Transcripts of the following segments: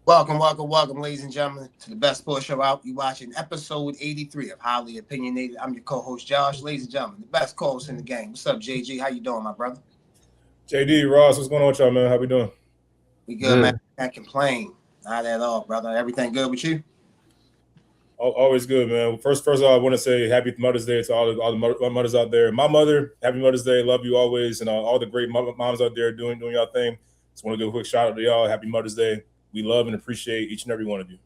Welcome, ladies and gentlemen, to the best sports show out. You watching episode 83 of Highly Opinionated. I'm your co-host, Josh. Ladies and gentlemen, the best co-host in the game. What's up, JG? How you doing, my brother? JD, Ross, what's going on with y'all, man? How we doing? We good, man. Good. Can't complain. Not at all, brother. Everything good with you? Always good, man. First of all, I want to say Happy Mother's Day to all the mothers out there. My mother, Happy Mother's Day. Love you always, and all the great moms out there doing y'all thing. Just want to give a quick shout out to y'all. Happy Mother's Day. We love and appreciate each and every one of you.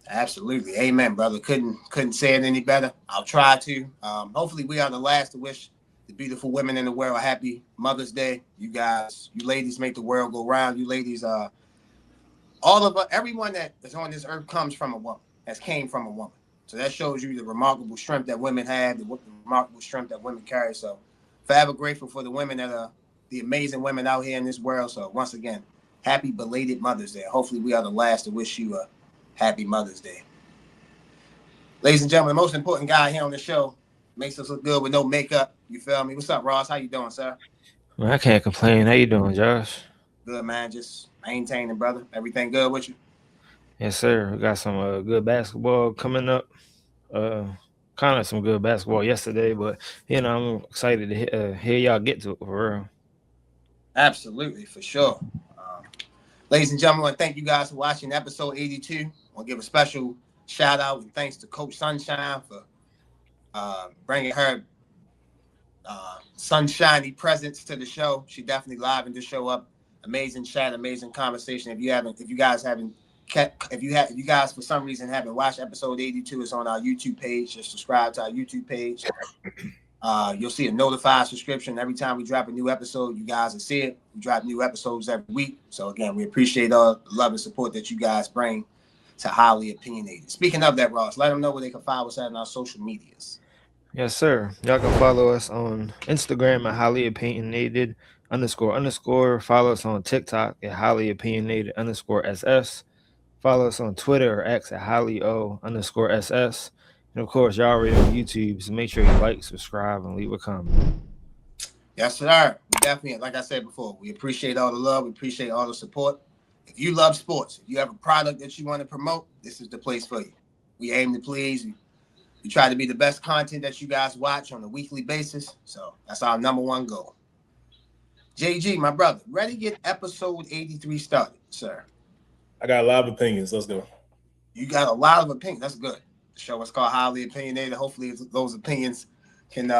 Absolutely. Amen, brother. Couldn't say it any better. I'll try to. Hopefully we are the last to wish the beautiful women in the world a happy Mother's Day. You guys, you ladies make the world go round. You ladies, all of us, everyone that is on this earth comes from a woman, came from a woman. So that shows you the remarkable strength that women have, the remarkable strength that women carry. So forever grateful for the women that are the amazing women out here in this world. So once again, happy belated Mother's Day. Hopefully we are the last to wish you a happy Mother's Day. Ladies and gentlemen, the most important guy here on the show makes us look good with no makeup. You feel me? What's up, Ross? How you doing, sir? Man, I can't complain. How you doing, Josh? Good, man. Just maintaining, brother. Everything good with you? Yes, sir. We got some good basketball coming up. Kind of some good basketball yesterday, but I'm excited to hear y'all get to it for real. Absolutely, for sure. Ladies and gentlemen, thank you guys for watching episode 82. I want to give a special shout out and thanks to Coach Sunshine for bringing her sunshiny presence to the show. She definitely livened the show up. Amazing chat, amazing conversation. If you guys for some reason haven't watched episode 82, it's on our YouTube page. Just subscribe to our YouTube page. You'll see a notified subscription every time we drop a new episode. You guys will see it. We drop new episodes every week. So again, we appreciate all the love and support that you guys bring to Highly Opinionated. Speaking of that, Ross, let them know where they can follow us at on our social medias. Yes, sir. Y'all can follow us on Instagram at highly opinionated __. Follow us on TikTok at highly opinionated _SS. Follow us on Twitter or X at highly O_SS. And of course, y'all already on YouTube, so make sure you like, subscribe, and leave a comment. Yes, sir. We definitely, like I said before, we appreciate all the love. We appreciate all the support. If you love sports, if you have a product that you want to promote, this is the place for you. We aim to please. We try to be the best content that you guys watch on a weekly basis. So that's our number one goal. JG, my brother, ready to get episode 83 started, sir? I got a lot of opinions. Let's go. You got a lot of opinions. That's good. The show is called Highly Opinionated. Hopefully those opinions can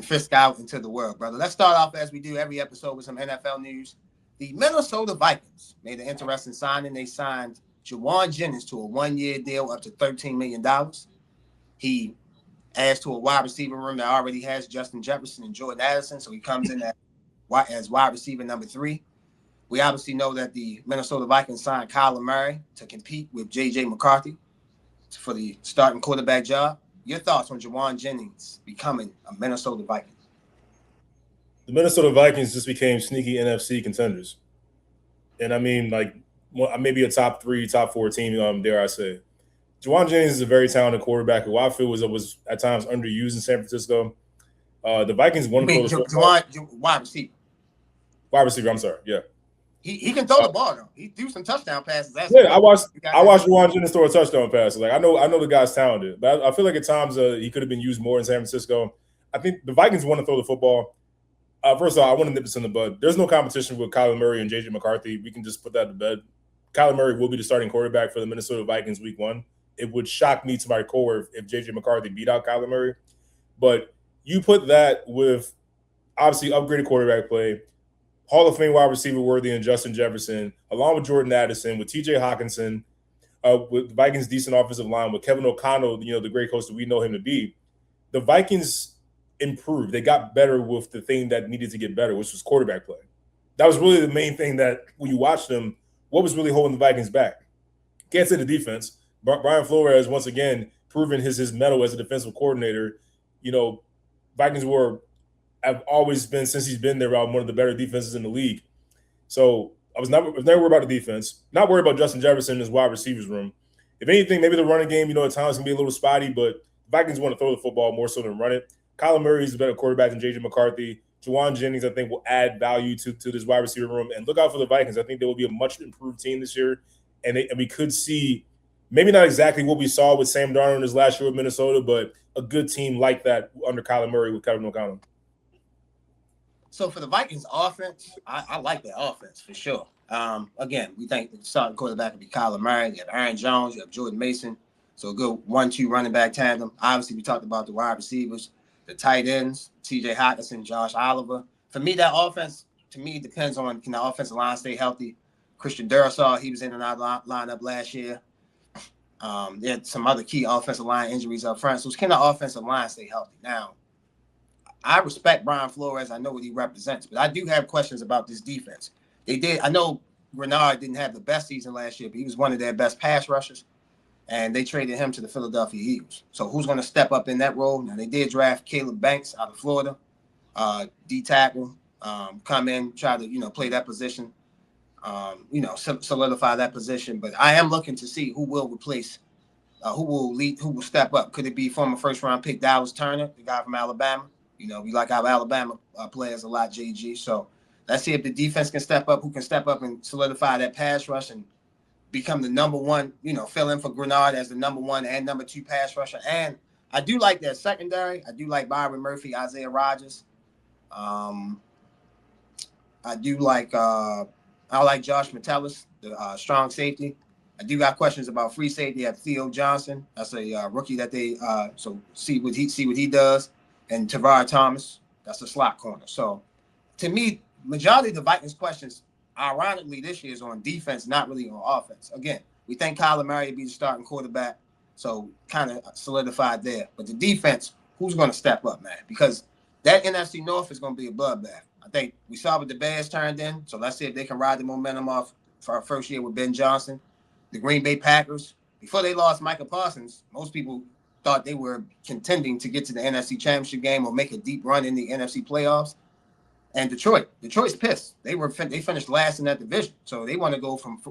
fisk out into the world, brother. Let's start off as we do every episode with some NFL news. The Minnesota Vikings made an interesting signing. They signed Jauan Jennings to a 1-year deal up to $13 million. He adds to a wide receiver room that already has Justin Jefferson and Jordan Addison, so he comes in as wide receiver number 3. We obviously know that the Minnesota Vikings signed Kyler Murray to compete with J.J. McCarthy for the starting quarterback job. Your thoughts on Jauan Jennings becoming a Minnesota Viking? The Minnesota Vikings just became sneaky NFC contenders. And I mean, maybe a top 3, top 4 team, dare I say. Jauan Jennings is a very talented quarterback who I feel was at times underused in San Francisco. The Vikings won the wide receiver. Wide receiver, I'm sorry, yeah. He can throw the ball though. He threw some touchdown passes. I watched Jauan Jennings throw a touchdown pass. Like I know the guy's talented, but I feel like at times he could have been used more in San Francisco. I think the Vikings want to throw the football. First of all, I want to nip this in the bud. There's no competition with Kyler Murray and J.J. McCarthy. We can just put that to bed. Kyler Murray will be the starting quarterback for the Minnesota Vikings week 1. It would shock me to my core if J.J. McCarthy beat out Kyler Murray. But you put that with obviously upgraded quarterback play, Hall of Fame wide receiver worthy and Justin Jefferson, along with Jordan Addison, with T.J. Hawkinson, with the Vikings' decent offensive line, with Kevin O'Connell, the great coach that we know him to be. The Vikings improved. They got better with the thing that needed to get better, which was quarterback play. That was really the main thing that when you watch them, what was really holding the Vikings back? Can't say the defense. Brian Flores, once again, proven his mettle as a defensive coordinator. Vikings have always been, since he's been there, one of the better defenses in the league. So I was never worried about the defense. Not worried about Justin Jefferson in his wide receivers room. If anything, maybe the running game, at times can be a little spotty, but the Vikings want to throw the football more so than run it. Kyler Murray is a better quarterback than J.J. McCarthy. Juwan Jennings, I think, will add value to this wide receiver room. And look out for the Vikings. I think they will be a much improved team this year. And we could see maybe not exactly what we saw with Sam Darnold in his last year with Minnesota, but a good team like that under Kyler Murray with Kevin O'Connell. So for the Vikings offense, I like their offense for sure. Again, we think the starting quarterback will be Kyler Murray. You have Aaron Jones, you have Jordan Mason. So a good 1-2 running back tandem. Obviously, we talked about the wide receivers, the tight ends, T.J. Hockenson, Josh Oliver. For me, that offense, depends on can the offensive line stay healthy. Christian Durasol, he was in and out of lineup last year. There had some other key offensive line injuries up front. So can the offensive line stay healthy? Now, I respect Brian Flores. I know what he represents, but I do have questions about this defense. I know Grenard didn't have the best season last year, but he was one of their best pass rushers, and they traded him to the Philadelphia Eagles. So who's going to step up in that role? Now, they did draft Caleb Banks out of Florida, D tackle, come in, try to, play that position, solidify that position. But I am looking to see who will replace, who will lead, who will step up. Could it be former first-round pick Dallas Turner, the guy from Alabama? We like our Alabama players a lot, JG. So let's see if the defense can step up, who can step up and solidify that pass rush and become the number one, fill in for Grenard as the number one and number two pass rusher. And I do like their secondary. I do like Byron Murphy, Isaiah Rodgers. I like Josh Metellus, the strong safety. I do got questions about free safety at Theo Johnson. That's a rookie that they so see what he does. And Tavar Thomas, that's a slot corner. So to me, majority of the Vikings questions, ironically, this year is on defense, not really on offense. Again, we think Kyler Murray will be the starting quarterback, so kind of solidified there. But the defense, who's going to step up, man? Because that NFC North is going to be a bloodbath. I think we saw what the Bears turned in, so let's see if they can ride the momentum off for our first year with Ben Johnson. The Green Bay Packers, before they lost Micah Parsons, most people thought they were contending to get to the NFC Championship game or make a deep run in the NFC playoffs. And Detroit's pissed. They finished last in that division, so they want to go from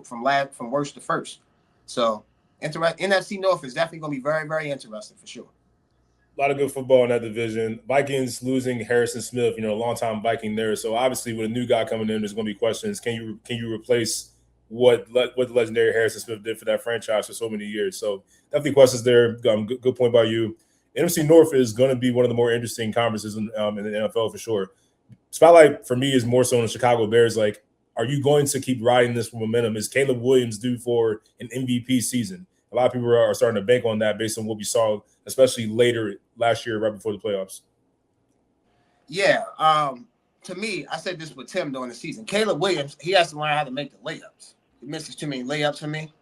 worst to first. So NFC North is definitely going to be very, very interesting for sure. A lot of good football in that division. Vikings losing Harrison Smith, a longtime Viking there. So obviously, with a new guy coming in, there's going to be questions. Can you replace what the legendary Harrison Smith did for that franchise for so many years? So definitely questions there. Good point by you. NFC North is going to be one of the more interesting conferences in the NFL for sure. Spotlight for me is more so on the Chicago Bears. Like, are you going to keep riding this momentum? Is Caleb Williams due for an MVP season? A lot of people are starting to bank on that based on what we saw, especially later last year, right before the playoffs. Yeah. To me, I said this with Tim during the season. Caleb Williams, he has to learn how to make the layups. He misses too many layups for me.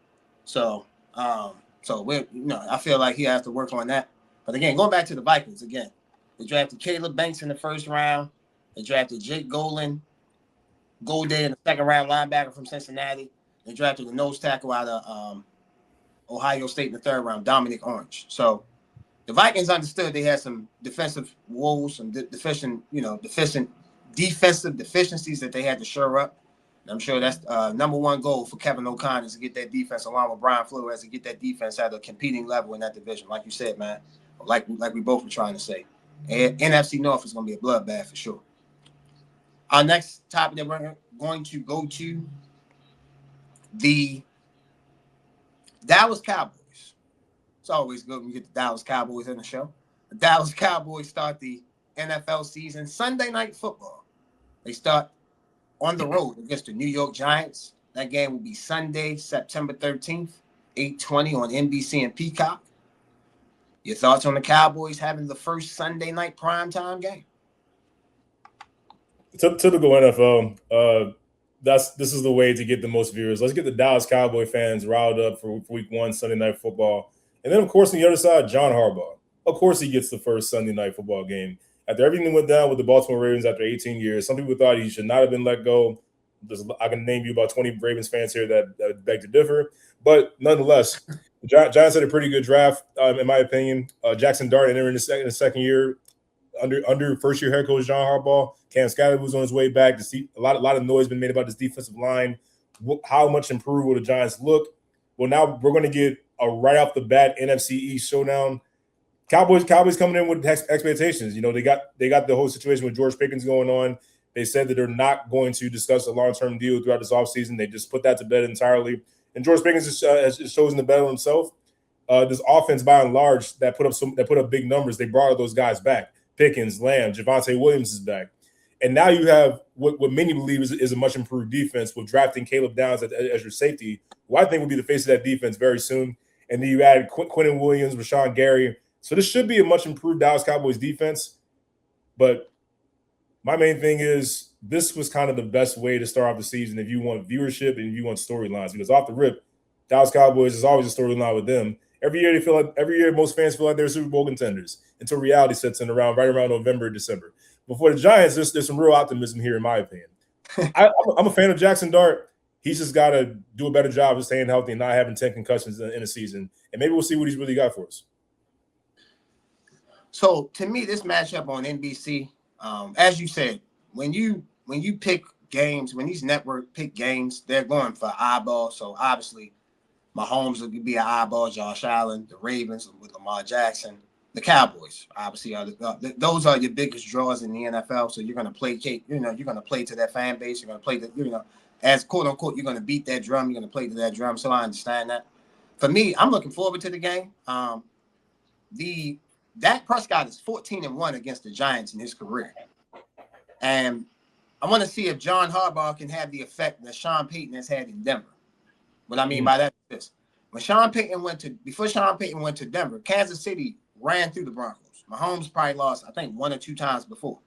So, I feel like he has to work on that. But again, going back to the Vikings again, they drafted Caleb Banks in the first round. They drafted Jake Golden in the second round, linebacker from Cincinnati. They drafted the nose tackle out of Ohio State in the third round, Dominic Orange. So the Vikings understood they had some defensive woes, some defensive deficiencies that they had to shore up. And I'm sure that's number one goal for Kevin O'Connell is to get that defense, along with Brian Flores, to get that defense at a competing level in that division. Like you said, man, like we both were trying to say. And NFC North is going to be a bloodbath for sure. Our next topic that we're going to go to, the Dallas Cowboys. It's always good when we get the Dallas Cowboys in the show. The Dallas Cowboys start the NFL season Sunday Night Football. They start on the road against the New York Giants. That game will be Sunday, September 13th, 8:20 on NBC and Peacock. Your thoughts on the Cowboys having the first Sunday night primetime game? Typical NFL. This is the way to get the most viewers. Let's get the Dallas Cowboy fans riled up for week one Sunday Night Football. And then, of course, on the other side, John Harbaugh. Of course he gets the first Sunday Night Football game. After everything went down with the Baltimore Ravens after 18 years, some people thought he should not have been let go. I can name you about 20 Ravens fans here that beg to differ. But nonetheless, the Giants had a pretty good draft, in my opinion. Jackson Dart entering the second year under first-year head coach John Harbaugh. Cam Scattergood was on his way back. A lot of noise been made about this defensive line. How much improved will the Giants look? Well, now we're going to get a right off the bat NFC East showdown. Cowboys coming in with expectations. You know, they got the whole situation with George Pickens going on. They said that they're not going to discuss a long-term deal throughout this offseason. They just put that to bed entirely. And George Pickens has chosen to bet on himself. This offense, by and large, that put up big numbers. They brought those guys back. Pickens, Lamb, Javonte Williams is back. And now you have what many believe is a much improved defense with drafting Caleb Downs as your safety, who I think will be the face of that defense very soon. And then you added Quentin Williams, Rashawn Gary. So this should be a much improved Dallas Cowboys defense. But my main thing is this was kind of the best way to start off the season if you want viewership and if you want storylines. Because off the rip, Dallas Cowboys is always a storyline with them. Every year most fans feel like they're Super Bowl contenders until reality sets in right around November, December. But for the Giants, there's some real optimism here, in my opinion. I'm a fan of Jackson Dart. He's just got to do a better job of staying healthy and not having 10 concussions in a season. And maybe we'll see what he's really got for us. So to me, this matchup on NBC, as you said, when you pick games, when these networks pick games, they're going for eyeballs. So obviously, Mahomes will be an eyeball. Josh Allen, the Ravens with Lamar Jackson, the Cowboys obviously are those are your biggest draws in the NFL. So you're going to placate, you're going to play to that fan base. You're going to play as quote unquote, you're going to beat that drum. You're going to play to that drum. So I understand that. For me, I'm looking forward to the game. Dak Prescott is 14-1 against the Giants in his career. And I want to see if John Harbaugh can have the effect that Sean Payton has had in Denver. What I mean by that is this. Before Sean Payton went to Denver, Kansas City ran through the Broncos. Mahomes probably lost, I think, 1 or 2 times before.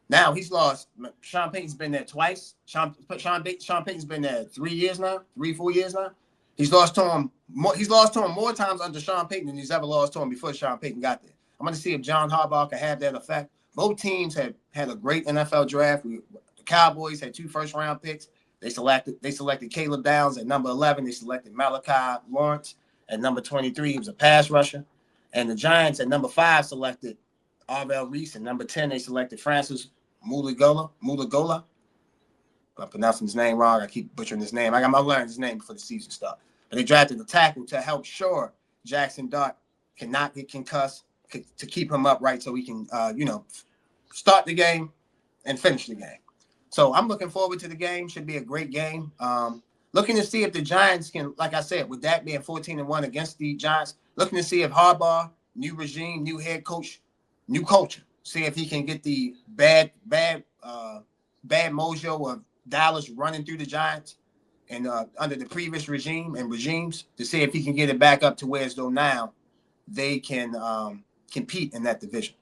Now he's lost. Sean Payton's been there twice. Sean Payton's been there 3 years now, 3-4 years now. He's lost to him more times under Sean Payton than he's ever lost to him before Sean Payton got there. I'm going to see if John Harbaugh can have that effect. Both teams had a great NFL draft. The Cowboys had 2 first-round picks. They selected Caleb Downs at number 11. They selected Malachi Lawrence at number 23. He was a pass rusher. And the Giants at number 5 selected Arvell Reese. And number 10, they selected Francis Mulagola. If I'm pronouncing his name wrong, I keep butchering his name. I'm learning his name before the season starts. But they drafted the tackle to help sure Jackson Dart cannot get concussed, to keep him upright so he can, start the game and finish the game. So I'm looking forward to the game. Should be a great game. Looking to see if the Giants can, like I said, with that being 14-1 against the Giants, looking to see if Harbaugh, new regime, new head coach, new culture, see if he can get the bad mojo of Dallas running through the Giants and under the previous regimes to see if he can get it back up to where as though now they can compete in that division.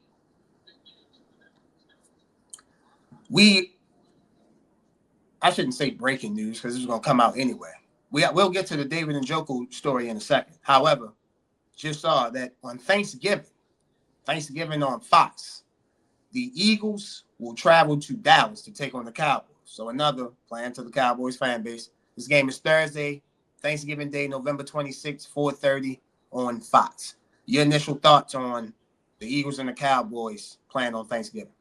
I shouldn't say breaking news because this is going to come out anyway. We'll get to the David Njoku story in a second. However, just saw that on Thanksgiving on Fox, the Eagles will travel to Dallas to take on the Cowboys. So another plan to the Cowboys fan base. This game is Thursday, Thanksgiving Day, November 26th, 4:30 on Fox. Your initial thoughts on the Eagles and the Cowboys playing on Thanksgiving?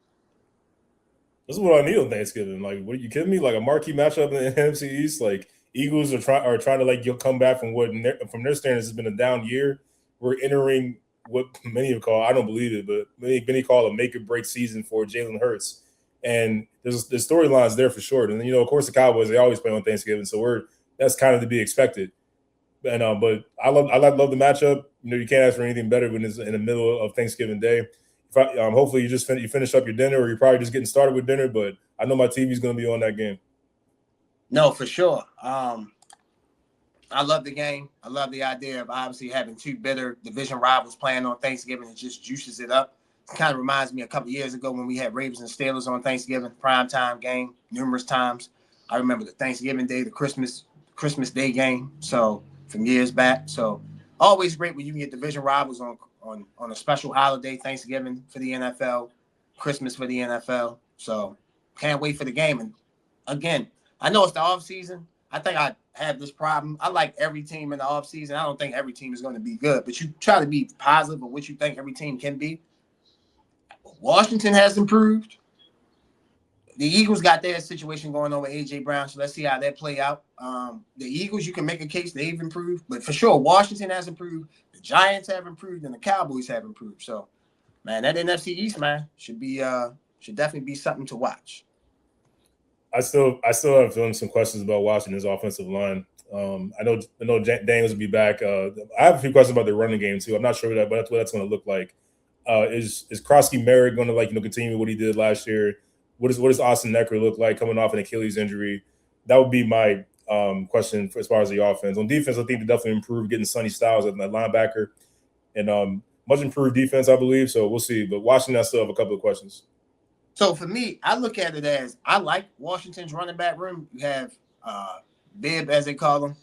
This is what I need on Thanksgiving. Like, what are you kidding me? Like a marquee matchup in the NFC East. Like Eagles are trying to like come back from from their standards has been a down year. We're entering what many have called, I don't believe it, but many call a make or break season for Jalen Hurts. And there's storylines there for sure. And of course, the Cowboys, they always play on Thanksgiving, so that's kind of to be expected. And but I love the matchup. You can't ask for anything better when it's in the middle of Thanksgiving Day. Hopefully you finish up your dinner, or you're probably just getting started with dinner. But I know my TV's going to be on that game. No, for sure. I love the game. I love the idea of obviously having 2 bitter division rivals playing on Thanksgiving. It just juices it up. It kind of reminds me a couple of years ago when we had Ravens and Steelers on Thanksgiving, primetime game, numerous times. I remember the Thanksgiving Day, the Christmas Day game. So from years back. So always great when you can get division rivals on a special holiday, Thanksgiving for the NFL, Christmas for the NFL. So can't wait for the game. And again, I know it's the off season. I think I have this problem. I like every team in the offseason. I don't think every team is going to be good, but you try to be positive of what you think every team can be. Washington has improved. The Eagles got their situation going on with A.J. Brown, so let's see how that play out. The Eagles, you can make a case they've improved, but for sure, Washington has improved. The The Giants have improved and the Cowboys have improved. So, man, that NFC East, man, should definitely be something to watch. I still have some questions about Washington's offensive line. I know Daniels will be back. I have a few questions about their running game too. I'm not sure what that's going to look like. Is Krosky Merritt going to continue what he did last year? What does Austin Eckler look like coming off an Achilles injury? That would be my question as far as the offense. On defense, I think they definitely improved getting Sonny Styles at that linebacker, and much improved defense, I believe. So we'll see. But Washington, I still have a couple of questions. So for me, I look at it as I like Washington's running back room. You have Bibb, as they call him.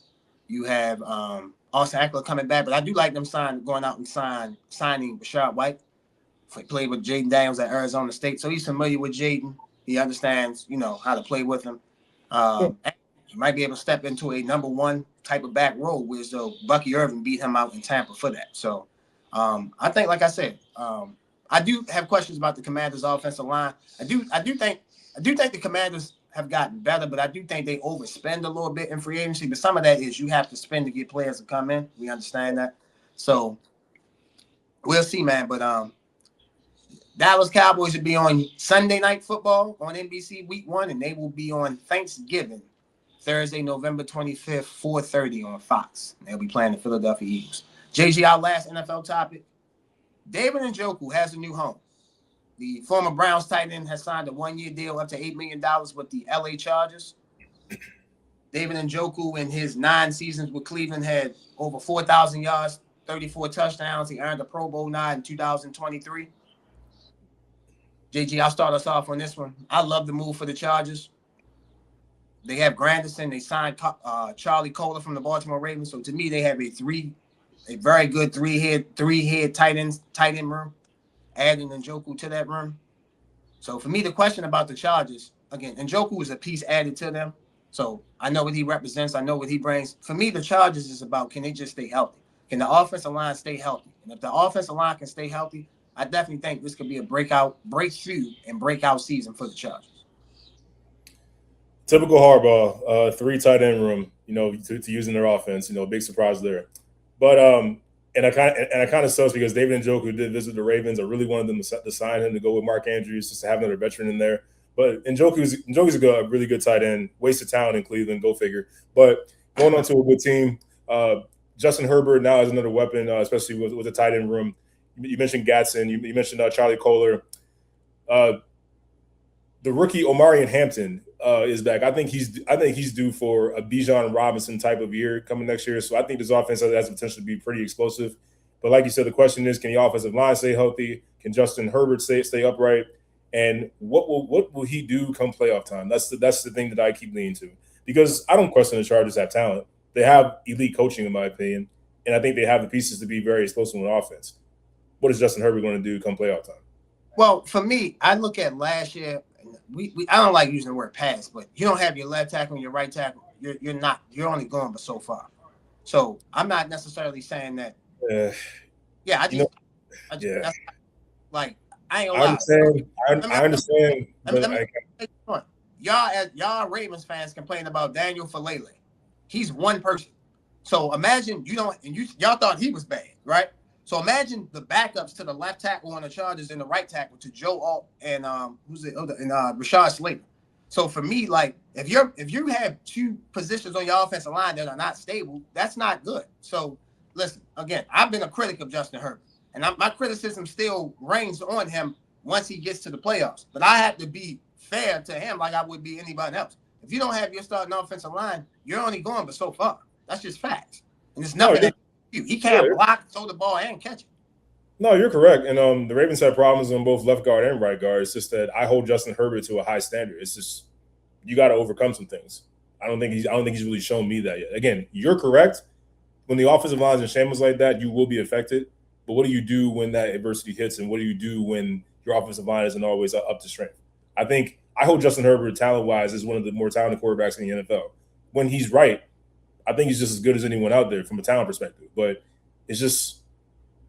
You have Austin Eckler coming back, but I do like them going out and signing Rashad White. He played with Jaden Daniels at Arizona State, so he's familiar with Jaden. He understands, how to play with him. He might be able to step into a number one type of back role, whereas though Bucky Irvin beat him out in Tampa for that. So I think, like I said, I do have questions about the Commanders' offensive line. I do think the Commanders have gotten better, but I do think they overspend a little bit in free agency. But some of that is you have to spend to get players to come in. We understand that. So we'll see, man. But Dallas Cowboys will be on Sunday Night Football on NBC Week 1, and they will be on Thanksgiving, Thursday, November 25th, 4:30 on Fox. They'll be playing the Philadelphia Eagles. JG, our last NFL topic. David Njoku has a new home. The former Browns tight end has signed a one-year deal up to $8 million with the LA Chargers. David Njoku, in his 9 seasons with Cleveland, had over 4,000 yards, 34 touchdowns. He earned a Pro Bowl nod in 2023. JG, I'll start us off on this one. I love the move for the Chargers. They have Granderson. They signed Charlie Kohler from the Baltimore Ravens. So to me, they have a very good three-head tight end room, adding Njoku to that room. So for me, the question about the Chargers, again, Njoku is a piece added to them. So I know what he represents. I know what he brings. For me, the Chargers is about, can they just stay healthy? Can the offensive line stay healthy? And if the offensive line can stay healthy, I definitely think this could be a breakthrough and breakout season for the Chargers. Typical Harbaugh, 3 tight end room, to use in their offense, big surprise there. But and I kind of sucks because David Njoku did visit the Ravens. I really wanted them to sign him to go with Mark Andrews just to have another veteran in there. But Njoku's a really good tight end. Wasted talent in Cleveland, go figure. But going on to a good team, Justin Herbert now has another weapon, especially with the tight end room. You mentioned Gatson. You mentioned Charlie Kohler. The rookie Omarion Hampton is back. I think he's due for a Bijan Robinson type of year coming next year. So I think this offense has the potential to be pretty explosive. But like you said, the question is, can the offensive line stay healthy? Can Justin Herbert stay upright? And what will he do come playoff time? That's the thing that I keep leaning to. Because I don't question the Chargers have talent. They have elite coaching, in my opinion. And I think they have the pieces to be very explosive on offense. What is Justin Herbert going to do come playoff time? Well, for me, I look at last year. I don't like using the word pass, but you don't have your left tackle and your right tackle. You're only going but so far. So I'm not necessarily saying that. I ain't gonna lie. I understand. Y'all Ravens fans complain about Daniel Falele. He's one person. So imagine y'all thought he was bad, right? So imagine the backups to the left tackle on the Chargers and the right tackle to Joe Alt and Rashad Slater. So for me, like if you have 2 positions on your offensive line that are not stable, that's not good. So listen, again, I've been a critic of Justin Herbert, and my criticism still reigns on him once he gets to the playoffs. But I have to be fair to him like I would be anybody else. If you don't have your starting offensive line, you're only going but so far. That's just facts. And there's nothing he can't block, throw the ball, and catch it. No, you're correct. And the Ravens have problems on both left guard and right guard. It's just that I hold Justin Herbert to a high standard. It's just you got to overcome some things. I don't think he's really shown me that yet. Again, you're correct. When the offensive line is in shambles like that, you will be affected. But what do you do when that adversity hits, and what do you do when your offensive line isn't always up to strength? I hold Justin Herbert talent-wise as one of the more talented quarterbacks in the NFL. When he's right, I think he's just as good as anyone out there from a talent perspective. But it's just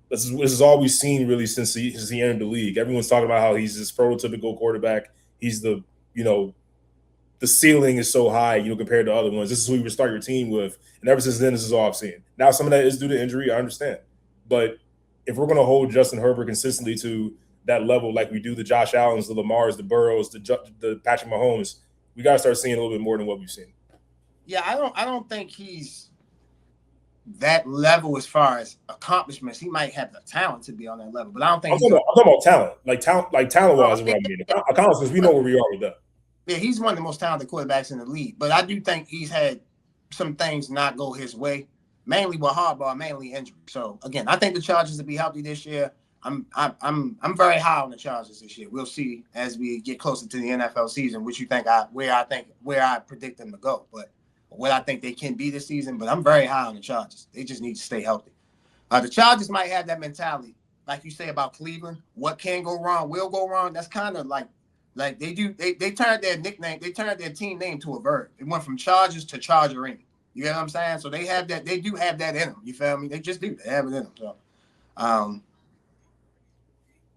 this is all we've seen really since he entered the league. Everyone's talking about how he's this prototypical quarterback. He's the ceiling is so high, compared to other ones. This is who you would start your team with. And ever since then, this is all I've seen. Now, some of that is due to injury. I understand. But if we're going to hold Justin Herbert consistently to that level, like we do the Josh Allens, the Lamars, the Burrows, the Patrick Mahomes, we got to start seeing a little bit more than what we've seen. Yeah, I don't think he's that level as far as accomplishments. He might have the talent to be on that level, but I don't think I'm talking about talent, like talent wise. What I mean, accomplishments, we know where we are with that. Yeah, he's one of the most talented quarterbacks in the league, but I do think he's had some things not go his way, mainly with Harbaugh, mainly injury. So again, I think the Chargers will be healthy this year. I'm very high on the Chargers this year. We'll see as we get closer to the NFL season, which you think where I predict them to go, but what I think they can be this season. But I'm very high on the Chargers. They just need to stay healthy. The Chargers might have that mentality, like you say about Cleveland. What can go wrong will go wrong. That's kind of like they do. They turned their nickname. They turned their team name to a verb. It went from Chargers to Chargering. You know what I'm saying? So they have that. They do have that in them. You feel me? They just do. They have it in them. So,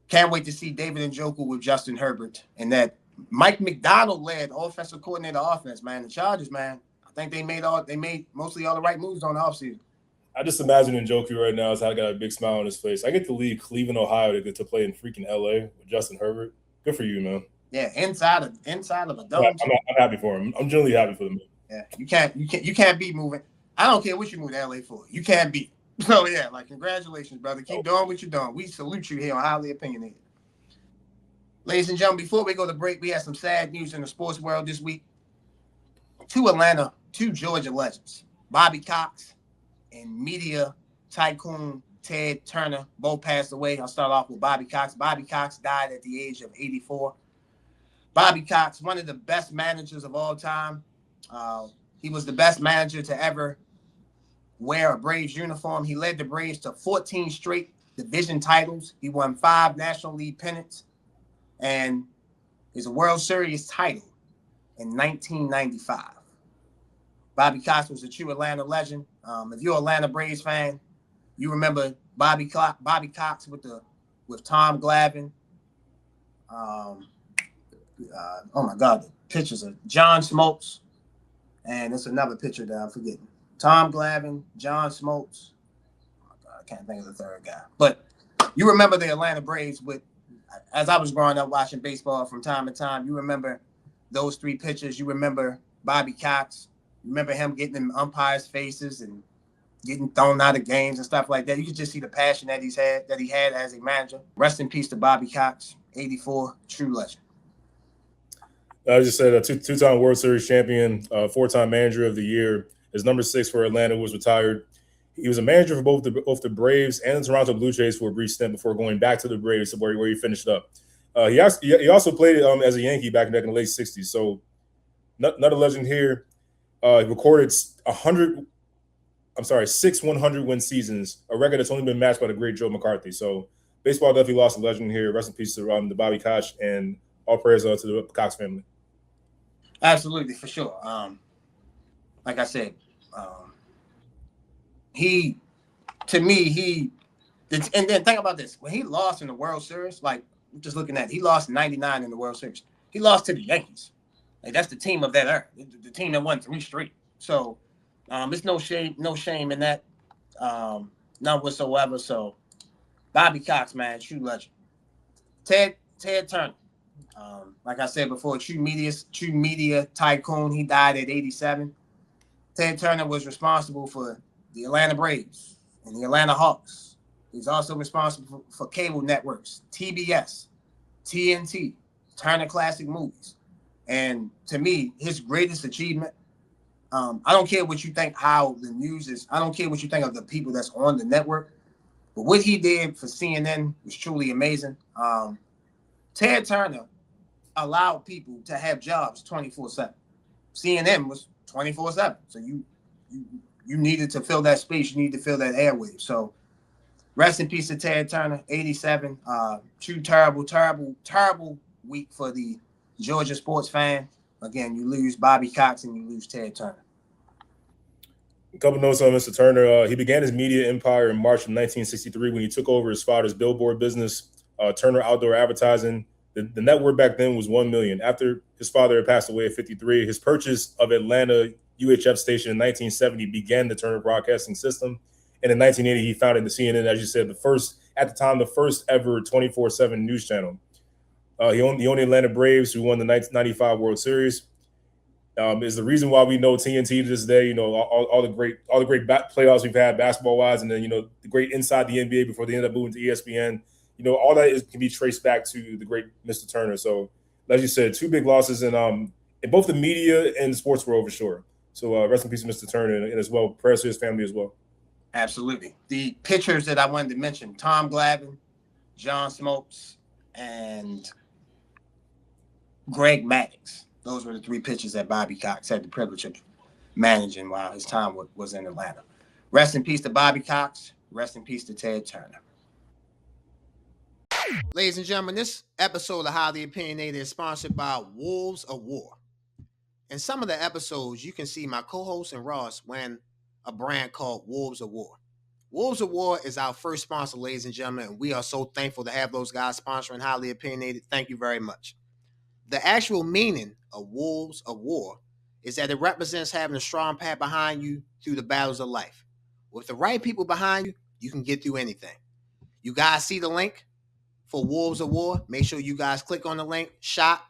can't wait to see David Njoku with Justin Herbert and that Mike McDonald led offensive coordinator offense. Man, the Chargers, man. I think they made mostly all the right moves on the offseason. I just imagine Njoku right now is how I got a big smile on his face. I get to leave Cleveland, Ohio to get to play in freaking LA with Justin Herbert. Good for you, man. Yeah, inside of a dome. I'm happy for him. I'm genuinely happy for them. Yeah, you can't beat moving. I don't care what you move to LA for. You can't beat. So yeah, like congratulations, brother. Keep doing what you're doing. We salute you here on Highly Opinionated. Ladies and gentlemen, before we go to break, we have some sad news in the sports world this week. Two Georgia legends, Bobby Cox and media tycoon Ted Turner, both passed away. I'll start off with Bobby Cox. Bobby Cox died at the age of 84. Bobby Cox, one of the best managers of all time. He was the best manager to ever wear a Braves uniform. He led the Braves to 14 straight division titles. He won 5 National League pennants and is a World Series title in 1995. Bobby Cox was a true Atlanta legend. If you're an Atlanta Braves fan, you remember Bobby Cox with Tom Glavine. Oh my God, the pictures of John Smoltz, and it's another picture that I'm forgetting. Tom Glavine, John Smoltz. Oh my God, I can't think of the third guy. But you remember the Atlanta Braves as I was growing up watching baseball from time to time. You remember those 3 pictures. You remember Bobby Cox. You remember him getting in umpires' faces and getting thrown out of games and stuff like that. You could just see the passion that he had as a manager. Rest in peace to Bobby Cox, 84, true legend. I just said a two-time World Series champion, 4-time manager of the year. His number 6 for Atlanta was retired. He was a manager for both the Braves and the Toronto Blue Jays for a brief stint before going back to the Braves where he finished up. He also played as a Yankee back in the late 60s. So another legend here. He recorded 6 100-win seasons, a record that's only been matched by the great Joe McCarthy. So baseball definitely lost a legend here. Rest in peace to the Bobby Cox, and all prayers to the Cox family. Absolutely, for sure. Like I said, and then think about this. When he lost in the World Series, like just looking at it, he lost in 99 in the World Series. He lost to the Yankees. Like that's the team of that era, the team that won 3 straight. So it's no shame in that, none whatsoever. So Bobby Cox, man, true legend. Ted Turner, like I said before, true media tycoon. He died at 87. Ted Turner was responsible for the Atlanta Braves and the Atlanta Hawks. He's also responsible for cable networks, TBS, TNT, Turner Classic Movies. And to me, his greatest achievement, I don't care what you think how the news is. I don't care what you think of the people that's on the network. But what he did for CNN was truly amazing. Ted Turner allowed people to have jobs 24/7. CNN was 24/7. So you needed to fill that space. You need to fill that airwave. So rest in peace to Ted Turner, 87. True terrible week for the Georgia sports fan. Again, you lose Bobby Cox and you lose Ted Turner. A couple notes on Mr. Turner. He began his media empire in March of 1963 when he took over his father's billboard business, Turner Outdoor Advertising. The net worth back then was $1 million. After his father had passed away at 53, his purchase of Atlanta UHF station in 1970 began the Turner Broadcasting System. And in 1980, he founded the CNN, as you said, the first ever 24/7 news channel. He owned the Atlanta Braves, who won the 1995 World Series. Is the reason why we know TNT to this day. You know, all the great playoffs we've had basketball wise, and then the great inside the NBA before they ended up moving to ESPN. All that can be traced back to the great Mr. Turner. So, as you said, two big losses in both the media and the sports world for sure. So rest in peace, Mr. Turner, and as well, prayers to his family as well. Absolutely. The pitchers that I wanted to mention: Tom Glavine, John Smoltz, and Greg Maddux. Those were the three pitchers that Bobby Cox had the privilege of managing while his time was in Atlanta. Rest in peace to Bobby Cox. Rest in peace to Ted Turner. Ladies and gentlemen, this episode of Highly Opinionated is sponsored by Wolves of War. In some of the episodes, you can see my co-host and Ross wearing a brand called Wolves of War. Wolves of War is our first sponsor, ladies and gentlemen, and we are so thankful to have those guys sponsoring Highly Opinionated. Thank you very much. The actual meaning of Wolves of War is that it represents having a strong path behind you through the battles of life. With the right people behind you, you can get through anything. You guys see the link for Wolves of War? Make sure you guys click on the link, shop,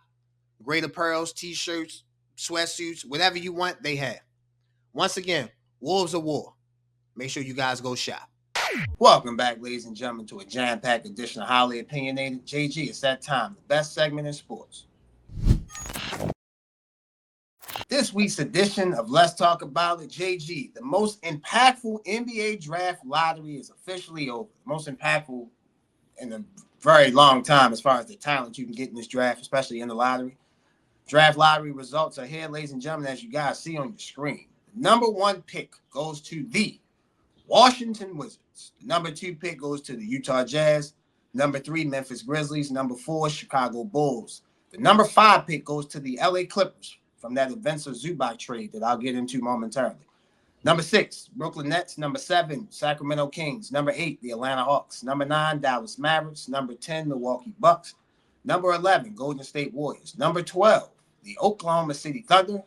great apparels, t-shirts, sweatsuits, whatever you want, they have. Once again, Wolves of War. Make sure you guys go shop. Welcome back, ladies and gentlemen, to a jam-packed edition of Highly Opinionated. JG, it's that time, the best segment in sports. This week's edition of Let's Talk About It, JG, the most impactful NBA draft lottery is officially over. The most impactful in a very long time as far as the talent you can get in this draft, especially in the lottery. Draft lottery results are here, ladies and gentlemen, as you guys see on your screen. The number one pick goes to the Washington Wizards. The number two pick goes to the Utah Jazz. Number 3, Memphis Grizzlies. Number 4, Chicago Bulls. The number 5 pick goes to the LA Clippers from that Spencer Zubac trade that I'll get into momentarily. Number 6, Brooklyn Nets. Number 7, Sacramento Kings. Number 8, the Atlanta Hawks. Number 9, Dallas Mavericks. Number 10, Milwaukee Bucks. Number 11, Golden State Warriors. Number 12, the Oklahoma City Thunder.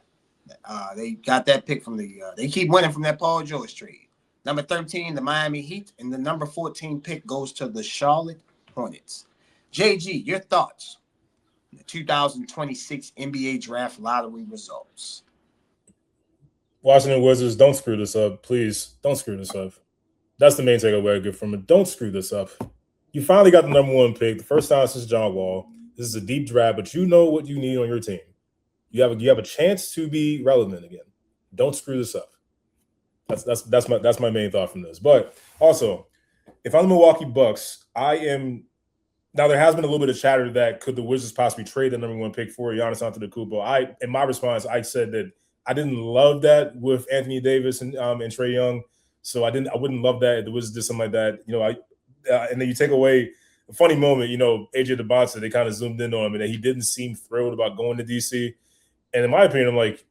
They got that pick from they keep winning from that Paul George trade. Number 13, the Miami Heat. And the number 14 pick goes to the Charlotte Hornets. JG, your thoughts on the 2026 NBA Draft Lottery results? Washington Wizards, don't screw this up. Please, don't screw this up. That's the main takeaway I get from it. Don't screw this up. You finally got the number 1 pick, the first time since John Wall. This is a deep draft, but you know what you need on your team. You have a chance to be relevant again. Don't screw this up. That's my main thought from this. But also, if I'm the Milwaukee Bucks, now there has been a little bit of chatter that could the Wizards possibly trade the number 1 pick for Giannis Antetokounmpo. In my response, I said that I didn't love that with Anthony Davis and Trae Young. So I wouldn't love that if the Wizards did something like that. And then you take away a funny moment, AJ DeBonta, they kind of zoomed in on him and he didn't seem thrilled about going to DC. And in my opinion, I'm like,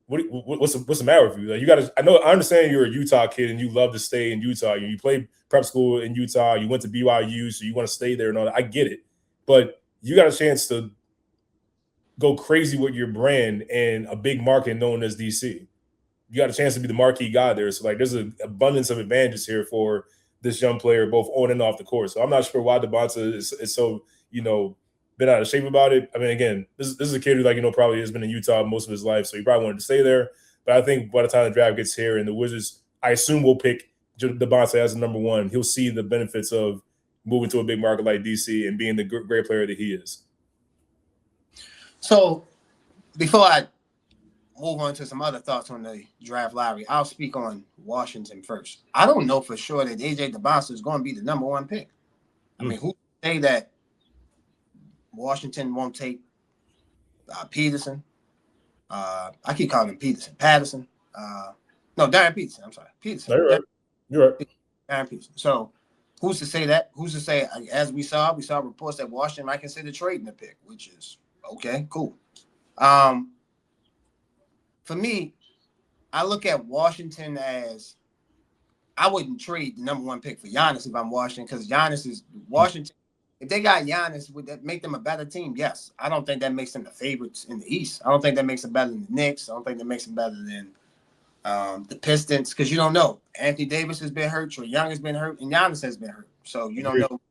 what's the matter with you? Like, I understand you're a Utah kid and you love to stay in Utah. You played prep school in Utah. You went to BYU, so you want to stay there and all that. I get it. But you got a chance to go crazy with your brand in a big market known as DC. You got a chance to be the marquee guy there. So, there's an abundance of advantages here for this young player, both on and off the court. So I'm not sure why DeBonta is so, been out of shape about it. I mean, again, this is a kid who, probably has been in Utah most of his life, so he probably wanted to stay there. But I think by the time the draft gets here and the Wizards, I assume will pick DeBonta as the number 1, he'll see the benefits of moving to a big market like DC and being the great player that he is. So before I move on to some other thoughts on the draft lottery, I'll speak on Washington first. I don't know for sure that AJ DeBonta is going to be the number 1 pick. I mean, who say that Washington won't take Peterson? I keep calling him Peterson. Patterson. No, Darren Peterson. I'm sorry. Peterson. No, you're right. Darren Peterson. So who's to say that? Who's to say, as we saw reports that Washington might consider trading the pick, which is okay, cool. For me, I look at Washington as I wouldn't trade the number 1 pick for Giannis if I'm Washington, because Giannis is Washington. If they got Giannis, would that make them a better team? Yes. I don't think that makes them the favorites in the East. I don't think that makes them better than the Knicks. I don't think that makes them better than The Pistons, because you don't know. Anthony Davis has been hurt, Trae Young has been hurt, and Giannis has been hurt. So you don't know.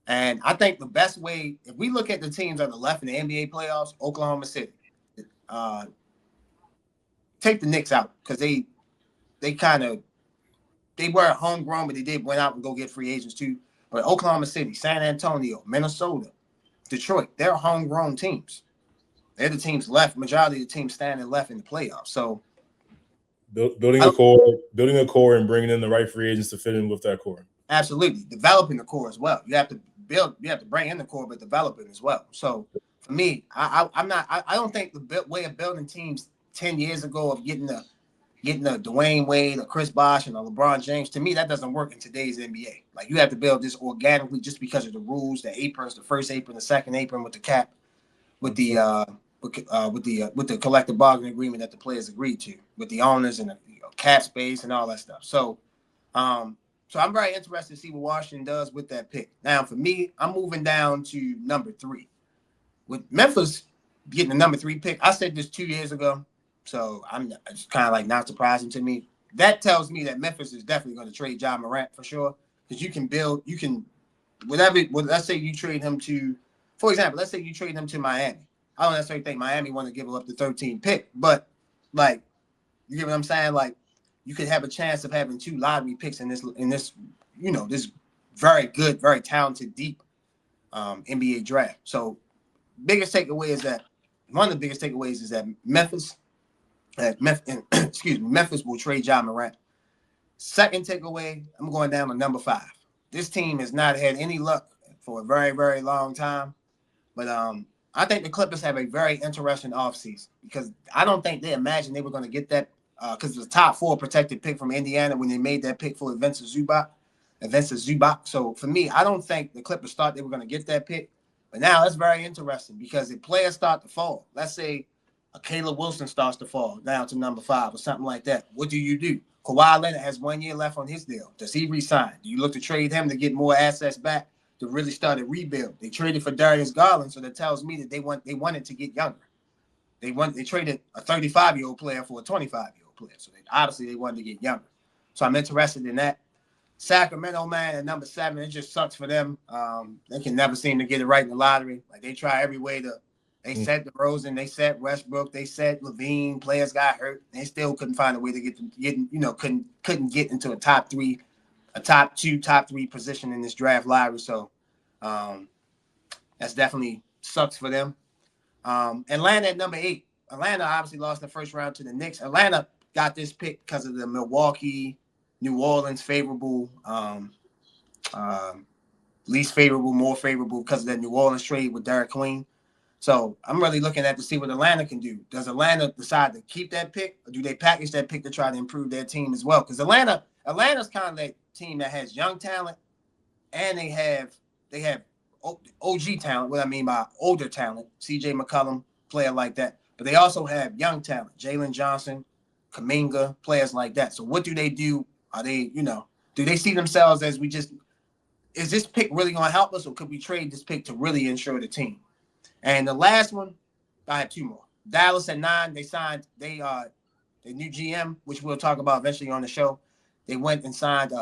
And I think the best way, if we look at the teams that are left in the NBA playoffs, Oklahoma City, take the Knicks out because they were homegrown, but they went out and go get free agents too. But Oklahoma City, San Antonio, Minnesota, Detroit, they're homegrown teams. They're the teams left. Majority of the teams standing left in the playoffs. So building a core, and bringing in the right free agents to fit in with that core. Absolutely, developing the core as well. You have to bring in the core, but develop it as well. So for me, I don't think the way of building teams 10 years ago of getting a Dwayne Wade, a Chris Bosh, and a LeBron James, to me that doesn't work in today's NBA. Like you have to build this organically just because of the rules, the aprons, the first apron, the second apron with the cap, with the collective bargaining agreement that the players agreed to, with the owners and the cap space and all that stuff. So I'm very interested to see what Washington does with that pick. Now, for me, I'm moving down to number 3. With Memphis getting the number 3 pick, I said this 2 years ago, so it's kind of like not surprising to me. That tells me that Memphis is definitely going to trade Ja Morant for sure, because let's say you trade him to, for example, let's say you trade him to Miami. I don't necessarily think Miami want to give up the 13th pick, but like, you get what I'm saying? Like, you could have a chance of having 2 lottery picks in this, this very good, very talented, deep NBA draft. So, Memphis will trade Ja Morant. Second takeaway, I'm going down to number 5. This team has not had any luck for a very, very long time, but I think the Clippers have a very interesting offseason because I don't think they imagined they were going to get that because it's a top 4 protected pick from Indiana when they made that pick for Vincent Zubac. So for me, I don't think the Clippers thought they were going to get that pick. But now that's very interesting because if players start to fall, let's say a Caleb Wilson starts to fall down to number 5 or something like that, what do you do? Kawhi Leonard has 1 year left on his deal. Does he resign? Do you look to trade him to get more assets back to really start a rebuild? They traded for Darius Garland, so that tells me that they wanted to get younger. They traded a 35-year-old player for a 25-year-old player, so they wanted to get younger. So I'm interested in that. Sacramento, man, at number 7, it just sucks for them. They can never seem to get it right in the lottery. Like they try every way to. They set DeRozan, they set Westbrook, they set Levine. Players got hurt. They still couldn't find a way to couldn't get into a top 2, top 3 position in this draft lottery. So that's definitely sucks for them. Atlanta at number 8. Atlanta obviously lost the first round to the Knicks. Atlanta got this pick because of the Milwaukee, New Orleans favorable, least favorable, more favorable because of that New Orleans trade with Derek Queen. So I'm really looking at to see what Atlanta can do. Does Atlanta decide to keep that pick, or do they package that pick to try to improve their team as well? Because Atlanta's kind of that team that has young talent, and they have OG talent. What I mean by older talent, C.J. McCollum, player like that. But they also have young talent, Jalen Johnson, Kuminga, players like that. So what do they do? Are they, do they see themselves as is this pick really going to help us, or could we trade this pick to really ensure the team? And the last one, I have 2 more. Dallas at 9, they signed the new GM, which we'll talk about eventually on the show. They went and signed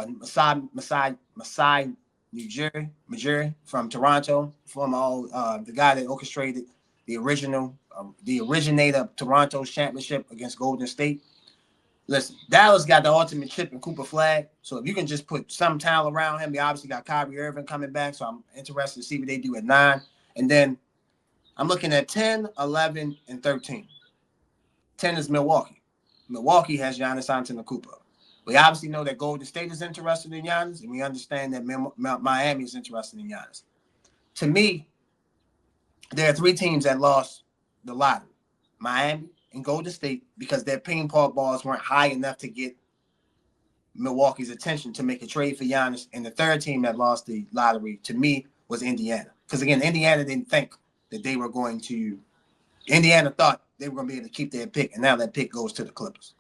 Masai Ujiri from Toronto, from the guy that orchestrated the originator of Toronto's championship against Golden State. Listen, Dallas got the ultimate chip in Cooper Flag. So if you can just put some talent around him, they obviously got Kyrie Irving coming back. So I'm interested to see what they do at 9. And then I'm looking at 10, 11, and 13. 10 is Milwaukee. Milwaukee has Giannis Antetokounmpo. We obviously know that Golden State is interested in Giannis, and we understand that Miami is interested in Giannis. To me, there are 3 teams that lost the lottery: Miami and Golden State, because their ping pong balls weren't high enough to get Milwaukee's attention to make a trade for Giannis. And the 3rd team that lost the lottery, to me, was Indiana. Because, again, Indiana didn't think that they were going to – Indiana thought they were going to be able to keep their pick, and now that pick goes to the Clippers.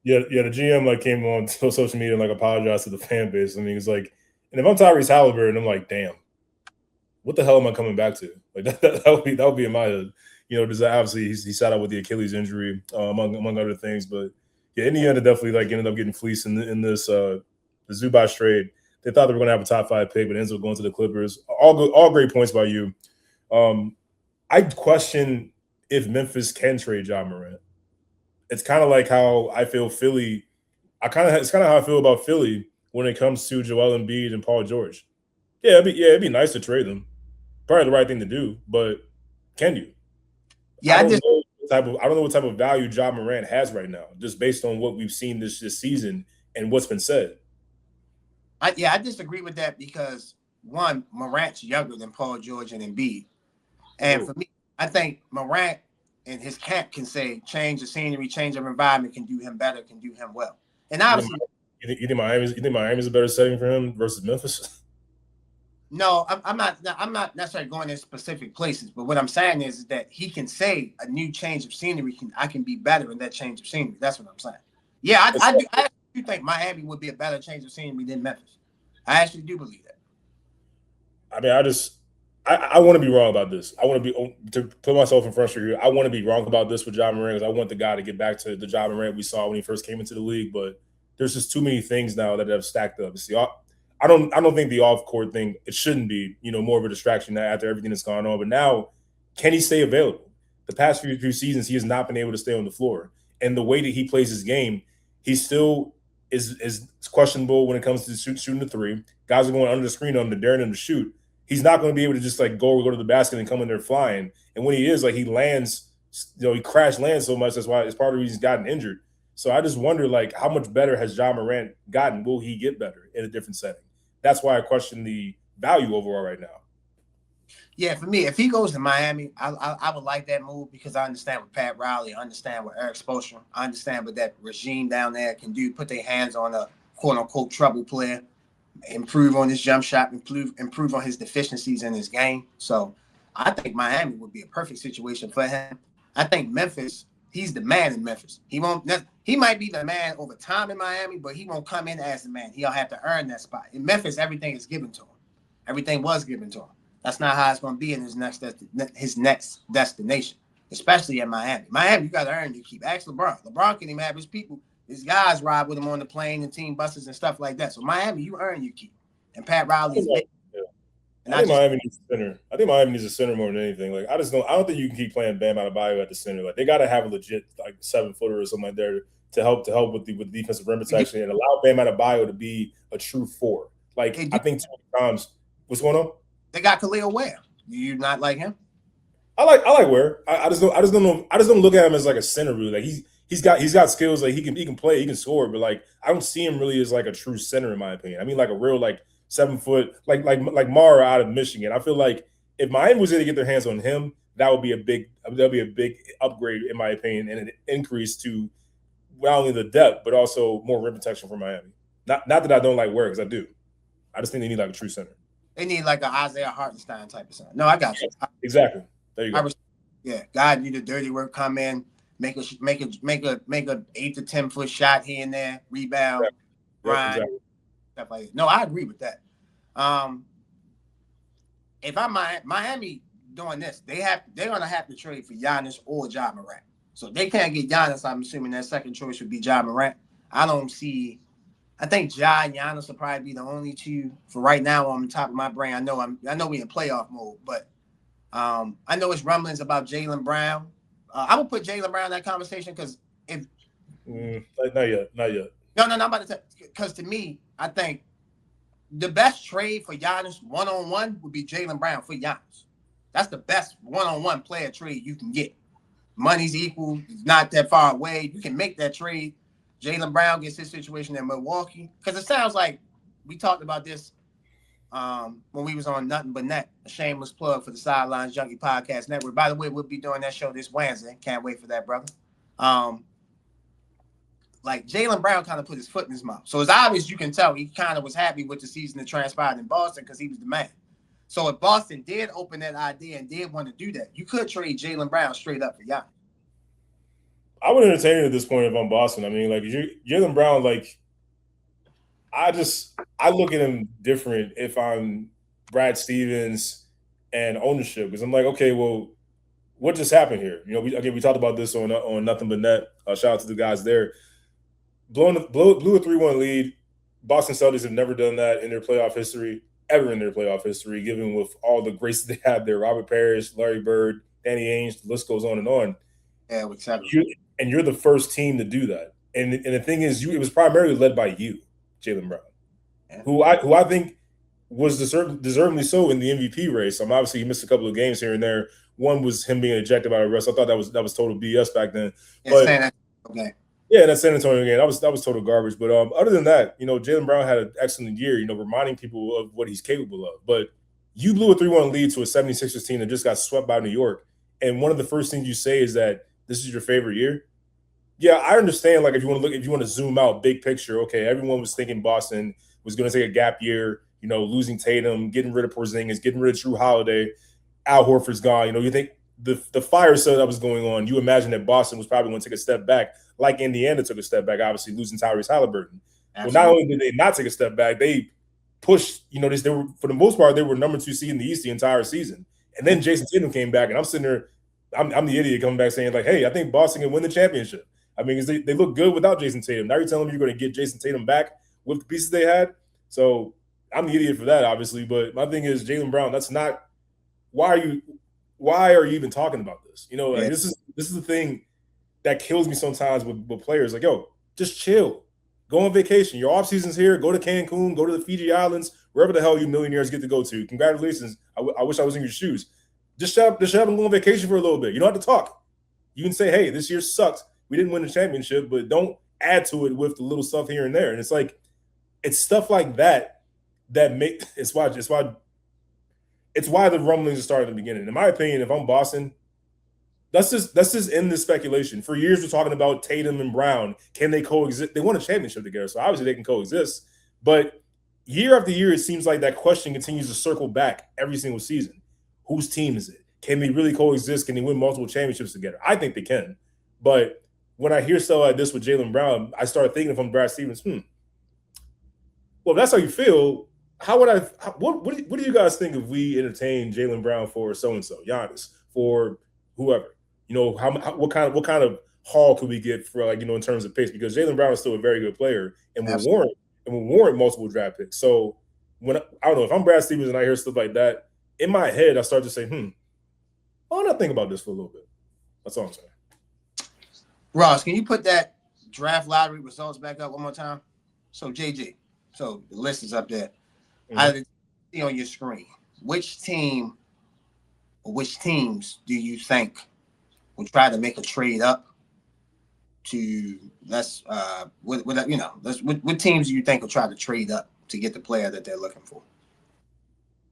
Yeah, the GM came on social media and apologized to the fan base. I mean, it's like, and if I'm Tyrese Halliburton, I'm like, damn, what the hell am I coming back to? Like that would be in my head. Obviously he sat out with the Achilles injury, among other things. But yeah, Indiana definitely like ended up getting fleeced in this the Zubac trade. They thought they were going to have a top 5 pick, but ends up going to the Clippers. All great points by you. I question if Memphis can trade Ja Morant. It's kind of like how I feel Philly. It's kind of how I feel about Philly when it comes to Joel Embiid and Paul George. It'd be nice to trade them. Probably the right thing to do, but can you? Yeah, I don't know what type of value Ja Morant has right now, just based on what we've seen this season and what's been said. I disagree with that because one, Morant's younger than Paul George and Embiid, and for me, I think Morant and his camp can say change of scenery, change of environment can do him better, can do him well. And obviously, you think Miami's a better setting for him versus Memphis? No, I'm not necessarily going in specific places, but what I'm saying is that he can say a new change of scenery I can be better in that change of scenery. That's what I'm saying. Yeah, I do think Miami would be a better change of scenery than Memphis. I actually do believe that. I mean, I want to be wrong about this. I want to put myself in front of you. I want to be wrong about this with Ja Morant because I want the guy to get back to the Ja Morant we saw when he first came into the league. But there's just too many things now that have stacked up. See, I don't think the off court thing, it shouldn't be more of a distraction after everything that's gone on. But now, can he stay available? The past few seasons, he has not been able to stay on the floor, and the way that he plays his game, he still is questionable when it comes to shooting the three. Guys are going under the screen on him, daring him to shoot. He's not going to be able to just like go to the basket and come in there flying. And when he is, like he lands, he crash lands so much. That's why it's part of the reason he's gotten injured. So I just wonder, like, how much better has Ja Morant gotten? Will he get better in a different setting? That's why I question the value overall right now. Yeah, for me, if he goes to Miami, I would like that move because I understand what Pat Riley, I understand what Eric Spoelstra, I understand what that regime down there can do. Put their hands on a quote unquote trouble player, improve on his jump shot, improve on his deficiencies in his game. So I think Miami would be a perfect situation for him. I think Memphis, he's the man in Memphis. He might be the man over time in Miami, but he won't come in as the man. He'll have to earn that spot. In Memphis, everything is given to him. Everything was given to him. That's not how it's going to be in his next destination, especially in Miami. Miami, you got to earn your keep. Ask LeBron. LeBron can even have his people. His guys ride with him on the plane and team buses and stuff like that. So Miami, you earn your keep. And Pat Riley is big. I think Miami needs a center. I think Miami needs a center more than anything. Like I don't think you can keep playing Bam Adebayo at the center. Like they got to have a legit like 7-footer or something like that to help with the defensive rim protection and allow Bam Adebayo to be a true 4. Like I think too many times. What's going on? They got Khalil Ware. Do you not like him? I like Ware. I just don't know. I just don't look at him as like a center really. Like he's got skills. Like he can play, he can score, but like I don't see him really as like a true center in my opinion. I mean like a real like 7 foot like Mara out of Michigan. I feel like if Miami was going to get their hands on him, that'll be a big upgrade in my opinion and an increase to not only the depth but also more rim protection for Miami. Not that I don't like Ware because I do. I just think they need like a true center. They need like an Isaiah Hartenstein type of center. No, I got you. Exactly. There you go. God do the dirty work, come in, make a 8 to 10 foot shot here and there, rebound, grind, stuff like that. No, I agree with that. If I'm Miami doing this, they're gonna have to trade for Giannis or Ja Morant. So if they can't get Giannis, I'm assuming their second choice would be Ja Morant. I think Ja and Giannis will probably be the only two for right now on the top of my brain. I know we in playoff mode, but I know it's rumblings about Jaylen Brown. I would put Jaylen Brown in that conversation because if not yet. No, I'm about to because to me, I think the best trade for Giannis one-on-one would be Jaylen Brown for Giannis. That's the best one-on-one player trade you can get. Money's equal, it's not that far away. You can make that trade. Jaylen Brown gets his situation in Milwaukee. Because it sounds like we talked about this when we was on Nothing But Net, a shameless plug for the Sidelines Junkie Podcast Network. By the way, we'll be doing that show this Wednesday. Can't wait for that, brother. Like Jaylen Brown kind of put his foot in his mouth. So it's obvious you can tell he kind of was happy with the season that transpired in Boston because he was the man. So if Boston did open that idea and did want to do that, you could trade Jaylen Brown straight up for Giannis. I would entertain it at this point if I'm Boston. I mean, like Jaylen Brown, like I look at him different if I'm Brad Stevens and ownership because I'm like, okay, well, what just happened here? You know, we talked about this on Nothing But Net. Shout out to the guys there. Blew a 3-1 lead. Boston Celtics have never done that in their playoff history, ever in their playoff history, given with all the grace they had there. Robert Parrish, Larry Bird, Danny Ainge, the list goes on and on. Yeah, exactly. You're the first team to do that. And the thing is, it was primarily led by you, Jaylen Brown, who I think was deservedly so in the MVP race. Obviously he missed a couple of games here and there. One was him being ejected by the rest. I thought that was total BS back then. But okay. Yeah, that San Antonio game, that was total garbage. But other than that, you know, Jaylen Brown had an excellent year, you know, reminding people of what he's capable of. But you blew a 3-1 lead to a 76ers team that just got swept by New York. And one of the first things you say is that this is your favorite year. Yeah, I understand. Like, if you want to zoom out, big picture, okay, everyone was thinking Boston was going to take a gap year, you know, losing Tatum, getting rid of Porzingis, getting rid of Drew Holiday, Al Horford's gone. You know, you think the fire sale that was going on, you imagine that Boston was probably going to take a step back, like Indiana took a step back, obviously losing Tyrese Halliburton. Absolutely. Well, not only did they not take a step back, they pushed, you know, they were, for the most part, they were number 2 seed in the East the entire season. And then Jason Tatum came back, and I'm sitting there, I'm the idiot coming back saying, like, hey, I think Boston can win the championship. I mean, because they look good without Jason Tatum. Now you're telling me you're going to get Jason Tatum back with the pieces they had? So I'm the idiot for that, obviously. But my thing is, Jaylen Brown, that's not – why are you even talking about this? You know, like, this is the thing that kills me sometimes with players. Like, yo, just chill. Go on vacation. Your offseason's here. Go to Cancun. Go to the Fiji Islands. Wherever the hell you millionaires get to go to. Congratulations. I wish I was in your shoes. Just shut up and go on vacation for a little bit. You don't have to talk. You can say, hey, this year sucked. We didn't win the championship, but don't add to it with the little stuff here and there. And it's like, it's stuff like that make it's why the rumblings started in the beginning. In my opinion, if I'm Boston, that's just end this speculation. For years, we're talking about Tatum and Brown. Can they coexist? They won a championship together, so obviously they can coexist. But year after year, it seems like that question continues to circle back every single season. Whose team is it? Can they really coexist? Can they win multiple championships together? I think they can. But when I hear stuff like this with Jaylen Brown, I start thinking, if I'm Brad Stevens, well, if that's how you feel, what do you guys think if we entertain Jaylen Brown for so-and-so, Giannis, for whoever? You know, what kind of haul could we get for, like, you know, in terms of picks? Because Jaylen Brown is still a very good player and will warrant multiple draft picks. So when I don't know, if I'm Brad Stevens and I hear stuff like that, in my head I start to say, why not think about this for a little bit? That's all I'm saying. Ross, can you put that draft lottery results back up one more time? So, JG, so the list is up there. Mm-hmm. I see on your screen, which team or which teams do you think will try to make a trade up to what teams do you think will try to trade up to get the player that they're looking for?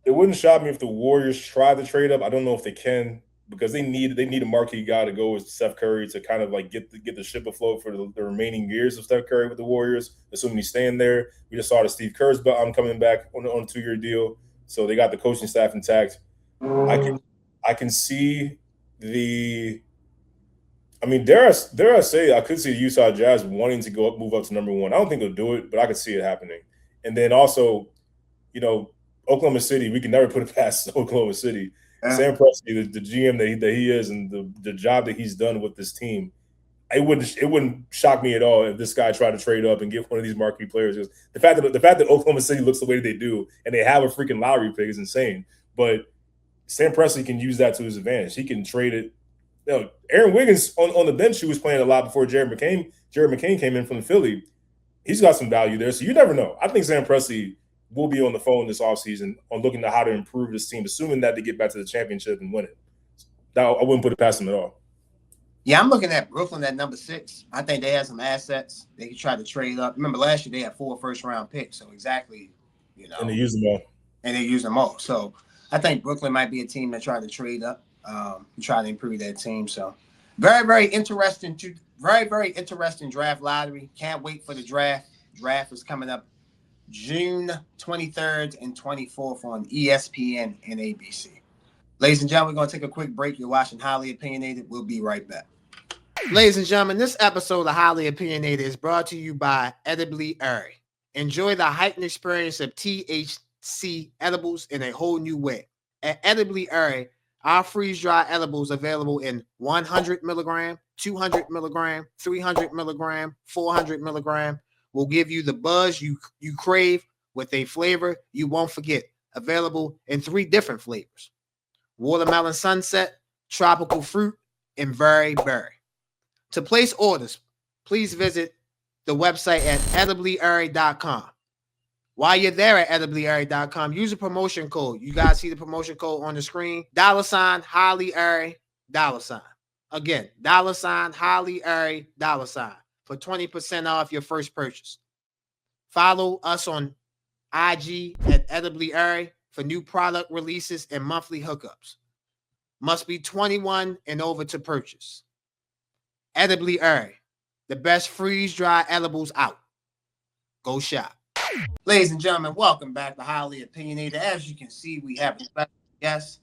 It wouldn't shock me if the Warriors try to trade up. I don't know if they can, because they need a marquee guy to go with Steph Curry to kind of like get the ship afloat for the remaining years of Steph Curry with the Warriors, assuming he's staying there. We just saw the Steve Kerr's, but I'm coming back on a 2-year deal, so they got the coaching staff intact. I can see the. I mean, dare I say, I could see the Utah Jazz wanting to move up to number 1. I don't think they'll do it, but I could see it happening. And then also, you know, Oklahoma City, we can never put it past Oklahoma City. Sam Presti, the GM that he is, and the job that he's done with this team, it wouldn't shock me at all if this guy tried to trade up and get one of these marquee players. Because the fact that Oklahoma City looks the way they do and they have a freaking lottery pick is insane. But Sam Presti can use that to his advantage. He can trade it. You know, Aaron Wiggins on the bench, who was playing a lot before Jared McCain came in from the Philly. He's got some value there, so you never know. I think Sam Presti will be on the phone this offseason on looking at how to improve this team, assuming that they get back to the championship and win it. I wouldn't put it past them at all. Yeah, I'm looking at Brooklyn at number 6. I think they have some assets. They could try to trade up. Remember, last year they had 4 first-round picks, so exactly, you know. And they use them all. So I think Brooklyn might be a team that try to trade up, try to improve that team. So very, very interesting draft lottery. Can't wait for the draft. Draft is coming up June 23rd and 24th on ESPN and ABC. Ladies and gentlemen, we're going to take a quick break. You're watching Highly Opinionated. We'll be right back. Ladies and gentlemen, this episode of Highly Opinionated is brought to you by Edibly Airy. Enjoy the heightened experience of THC edibles in a whole new way. At Edibly Airy, Our freeze-dried edibles available in 100 milligram, 200 milligram, 300 milligram, 400 milligram will give you the buzz you crave with a flavor you won't forget. Available in 3 different flavors: watermelon sunset, tropical fruit, and berry berry. To place orders, please visit the website at ediblyairy.com. While you're there at ediblyairy.com, use a promotion code. You guys see the promotion code on the screen? $ Highly Airy, $. Again, $ Highly Airy, $ for 20% off your first purchase. Follow us on IG at Edibly Airy for new product releases and monthly hookups. Must be 21 and over to purchase. Edibly Airy, the best freeze-dried edibles out. Go shop. Ladies and gentlemen, welcome back to Highly Opinionated. As you can see, we have a special guest.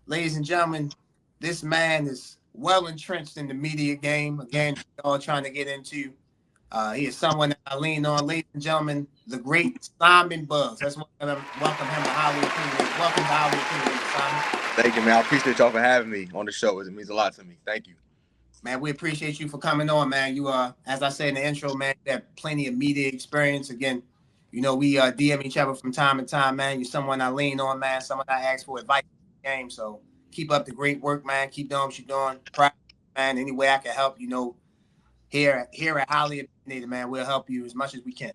Ladies and gentlemen, this man is well entrenched in the media game. Again, we're all trying to get into. He is someone that I lean on. Ladies and gentlemen, the great Simon Bugs. Let's welcome him to Highly Opinionated. Welcome to Highly Opinionated, Simon. Thank you, man. I appreciate y'all for having me on the show. It means a lot to me. Thank you. Man, we appreciate you for coming on, man. You as I said in the intro, man, you have plenty of media experience. Again, you know, we DM each other from time to time, man. You're someone I lean on, man. Someone I ask for advice in the game. So keep up the great work, man. Keep doing what you're doing. Proud, man. Any way I can help, you know, here at Highly Opinionated, man, we'll help you as much as we can.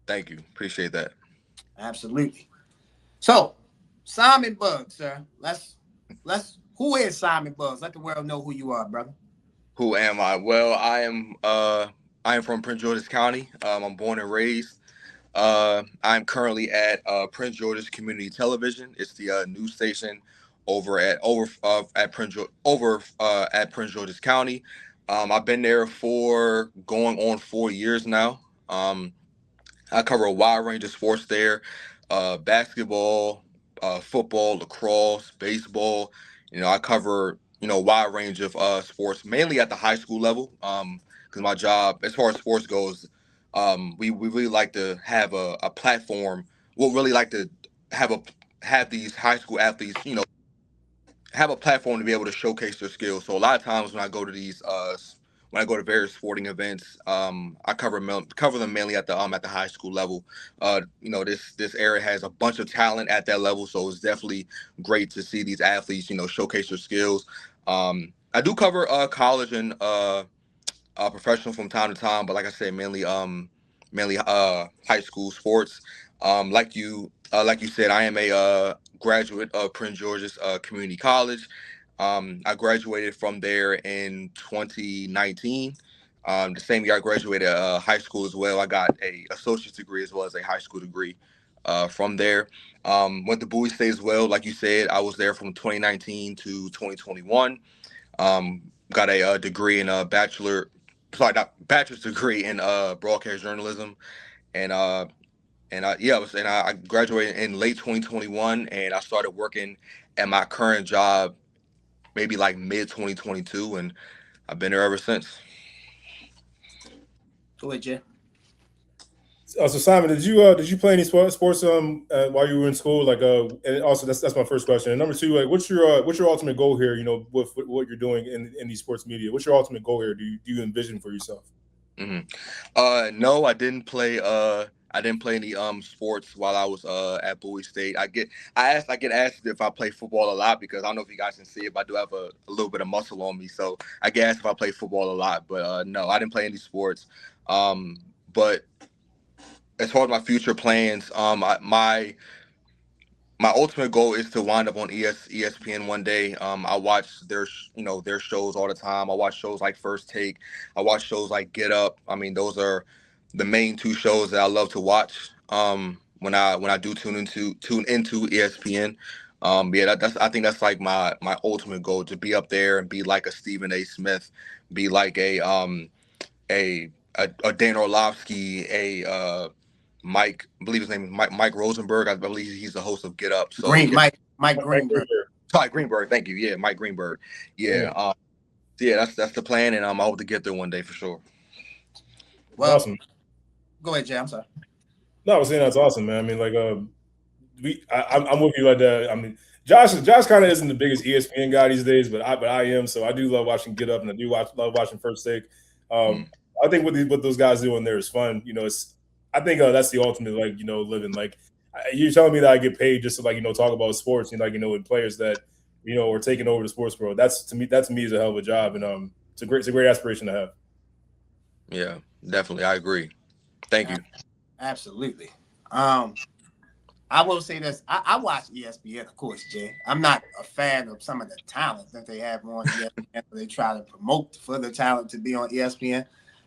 Thank you. Appreciate that. Absolutely. So, Simon Bugs, sir. Who is Simon Bugs? Let the world know who you are, brother. Who am I? Well, I am from Prince George's County. I'm born and raised. I'm currently at Prince George's Community Television. It's the news station over at Prince George's County. I've been there for going on 4 years now. I cover a wide range of sports there: basketball, football, lacrosse, baseball. I cover a wide range of sports, mainly at the high school level. Because my job, as far as sports goes, we really like to have a platform. We'll really like to have these high school athletes, have a platform to be able to showcase their skills. So a lot of times when I go to various sporting events, I cover them mainly at the high school level. This area has a bunch of talent at that level, so it's definitely great to see these athletes, showcase their skills. I do cover college and professional from time to time, but like I said, mainly high school sports. Like you said, I am a graduate of Prince George's Community College. I graduated from there in 2019. The same year I graduated high school as well. I got a associate's degree as well as a high school degree from there. Went to Bowie State as well. Like you said, I was there from 2019 to 2021. Got a degree in bachelor's degree in broadcast journalism, and I graduated in late 2021, and I started working at my current job maybe like mid 2022, and I've been there ever since. Go ahead, Jay. So Simon, did you play any sports while you were in school? And also that's my first question. And number two, what's your ultimate goal here? With what you're doing in these sports media, what's your ultimate goal here? Do you envision for yourself? Mm-hmm. No, I didn't play. I didn't play any sports while I was at Bowie State. I get asked if I play football a lot, because I don't know if you guys can see it, but I do have a little bit of muscle on me, so I get asked if I play football a lot. But no, I didn't play any sports. But as far as my future plans, my ultimate goal is to wind up on ESPN one day. I watch their shows all the time. I watch shows like First Take. I watch shows like Get Up. I mean, those are the main 2 shows that I love to watch. When I do tune into ESPN. I think that's like my ultimate goal, to be up there and be like a Stephen A. Smith, be like a Dan Orlovsky, Mike, I believe his name is Mike Rosenberg. I believe he's the host of Get Up. So Mike Greenberg. Sorry, Greenberg. Thank you. Yeah, Mike Greenberg. Yeah. That's the plan, and I hope to get there one day for sure. Well, awesome. Go ahead, Jay. I'm sorry. No, I was saying that's awesome, man. I mean, I'm with you like that. I mean, Josh kind of isn't the biggest ESPN guy these days, but I am. So I do love watching Get Up, and I do love watching First Take. I think what those guys do in there is fun. I think that's the ultimate living. Like you're telling me that I get paid just to talk about sports, with players that are taking over the sports world. That to me is a hell of a job, and it's a great aspiration to have. Yeah, definitely, I agree. Thank you. Absolutely. I will say this. I watch ESPN, of course, Jay. I'm not a fan of some of the talent that they have on ESPN. They try to promote for the talent to be on ESPN.